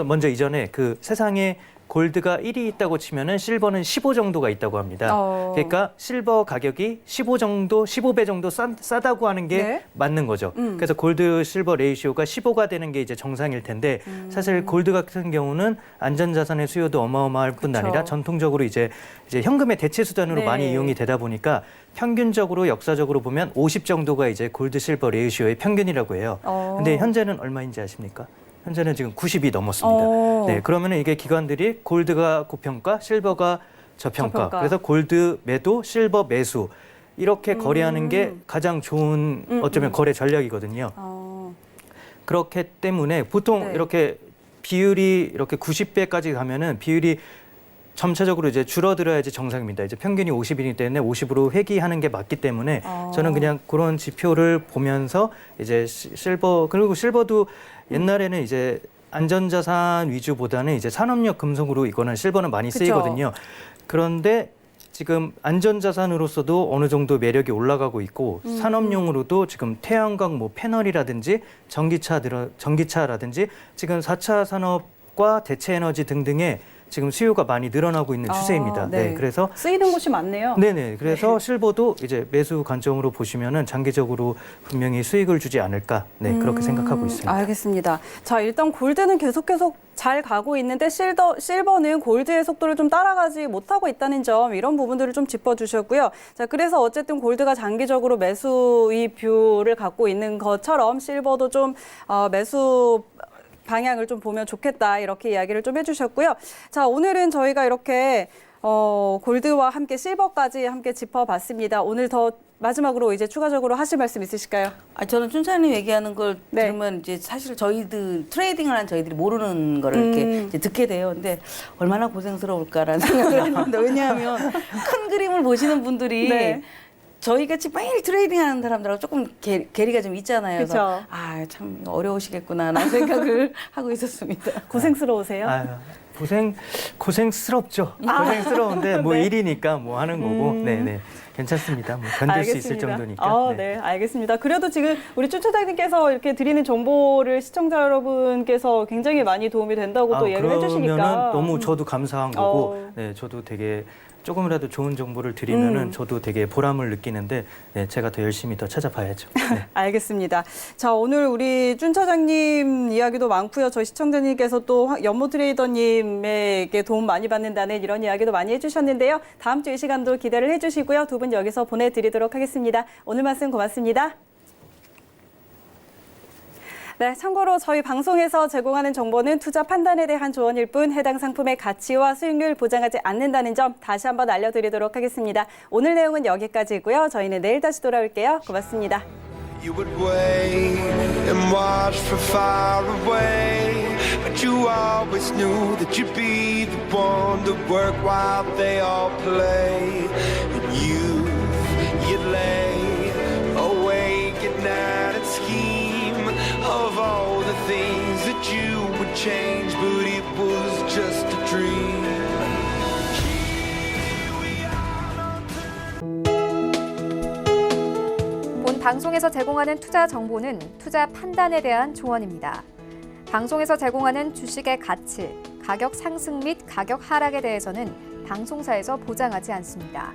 먼저 이전에 그 세상에 골드가 1이 있다고 치면은 실버는 15 정도가 있다고 합니다. 그러니까 실버 가격이 15 정도, 15배 정도 싸다고 하는 게 네. 맞는 거죠. 그래서 골드 실버 레이시오가 15가 되는 게 이제 정상일 텐데 사실 골드 같은 경우는 안전자산의 수요도 어마어마할 뿐 그쵸. 아니라 전통적으로 이제 현금의 대체 수단으로 네. 많이 이용이 되다 보니까 평균적으로 역사적으로 보면 50 정도가 이제 골드 실버 레이시오의 평균이라고 해요. 근데 현재는 얼마인지 아십니까? 현재는 지금 90이 넘었습니다. 네, 그러면은 이게 기관들이 골드가 고평가, 실버가 저평가. 그래서 골드 매도, 실버 매수 이렇게 거래하는 게 가장 좋은 어쩌면 거래 전략이거든요. 그렇기 때문에 보통 네. 이렇게 비율이 이렇게 90배까지 가면은 비율이 점차적으로 이제 줄어들어야지 정상입니다. 이제 평균이 50이기 때문에 50으로 회귀하는 게 맞기 때문에 저는 그냥 그런 지표를 보면서 이제 실버 그리고 실버도 옛날에는 이제 안전자산 위주보다는 이제 산업력 금속으로 이거는 실버는 많이 그쵸. 쓰이거든요. 그런데 지금 안전자산으로서도 어느 정도 매력이 올라가고 있고 산업용으로도 지금 태양광 뭐 패널이라든지 전기차라든지 지금 4차 산업과 대체 에너지 등등의 지금 수요가 많이 늘어나고 있는 추세입니다. 네. 그래서 쓰이는 곳이 많네요. 네네. 그래서 실버도 이제 매수 관점으로 보시면은 장기적으로 분명히 수익을 주지 않을까. 네, 그렇게 생각하고 있습니다. 알겠습니다. 자, 일단 골드는 계속 잘 가고 있는데 실버는 골드의 속도를 좀 따라가지 못하고 있다는 점, 이런 부분들을 좀 짚어주셨고요. 자, 그래서 어쨌든 골드가 장기적으로 매수의 뷰를 갖고 있는 것처럼 실버도 좀 매수 방향을 좀 보면 좋겠다, 이렇게 이야기를 좀 해주셨고요. 자, 오늘은 저희가 이렇게 골드와 함께 실버까지 함께 짚어봤습니다. 오늘 더 마지막으로 이제 추가적으로 하실 말씀 있으실까요? 저는 춘차님 얘기하는 걸 네. 들으면 이제 사실 저희들 트레이딩을 한 저희들이 모르는 거를 이렇게 이제 듣게 돼요. 근데 얼마나 고생스러울까라는 생각을 했는데, 왜냐하면 큰 그림을 보시는 분들이 네. 저희 같이 매일 트레이딩하는 사람들하고 조금 괴리가 좀 있잖아요. 그쵸. 그래서 참 어려우시겠구나라는 생각을 하고 있었습니다. 고생스러우세요? 고생스럽죠. 고생스러운데 뭐 일이니까 뭐 하는 거고. 네네. 괜찮습니다. 뭐 견딜 수 있을 정도니까. 네, 알겠습니다. 그래도 지금 우리 chu 차장님께서 이렇게 드리는 정보를 시청자 여러분께서 굉장히 많이 도움이 된다고 또 얘기를 해주시니까. 그러면은 너무 저도 감사한 거고, 네, 저도 되게 조금이라도 좋은 정보를 드리면은 저도 되게 보람을 느끼는데, 네, 제가 더 열심히 더 찾아봐야죠. 네. 알겠습니다. 자, 오늘 우리 준 차장님 이야기도 많고요. 저희 시청자님께서 또 연모 트레이더님에게 도움 많이 받는다는 이런 이야기도 많이 해주셨는데요. 다음 주 이 시간도 기대를 해주시고요. 두 분 여기서 보내드리도록 하겠습니다. 오늘 말씀 고맙습니다. 네, 참고로 저희 방송에서 제공하는 정보는 투자 판단에 대한 조언일 뿐 해당 상품의 가치와 수익률 보장하지 않는다는 점 다시 한번 알려드리도록 하겠습니다. 오늘 내용은 여기까지고요. 저희는 내일 다시 돌아올게요. 고맙습니다. You would wait and watch from far away, but you always knew that you'd be the one to work while they all play. And you'd lay awake at night and scheme of all the things that you would change, but it was just a dream. 본 방송에서 제공하는 투자 정보는 투자 판단에 대한 조언입니다. 방송에서 제공하는 주식의 가치, 가격 상승 및 가격 하락에 대해서는 방송사에서 보장하지 않습니다.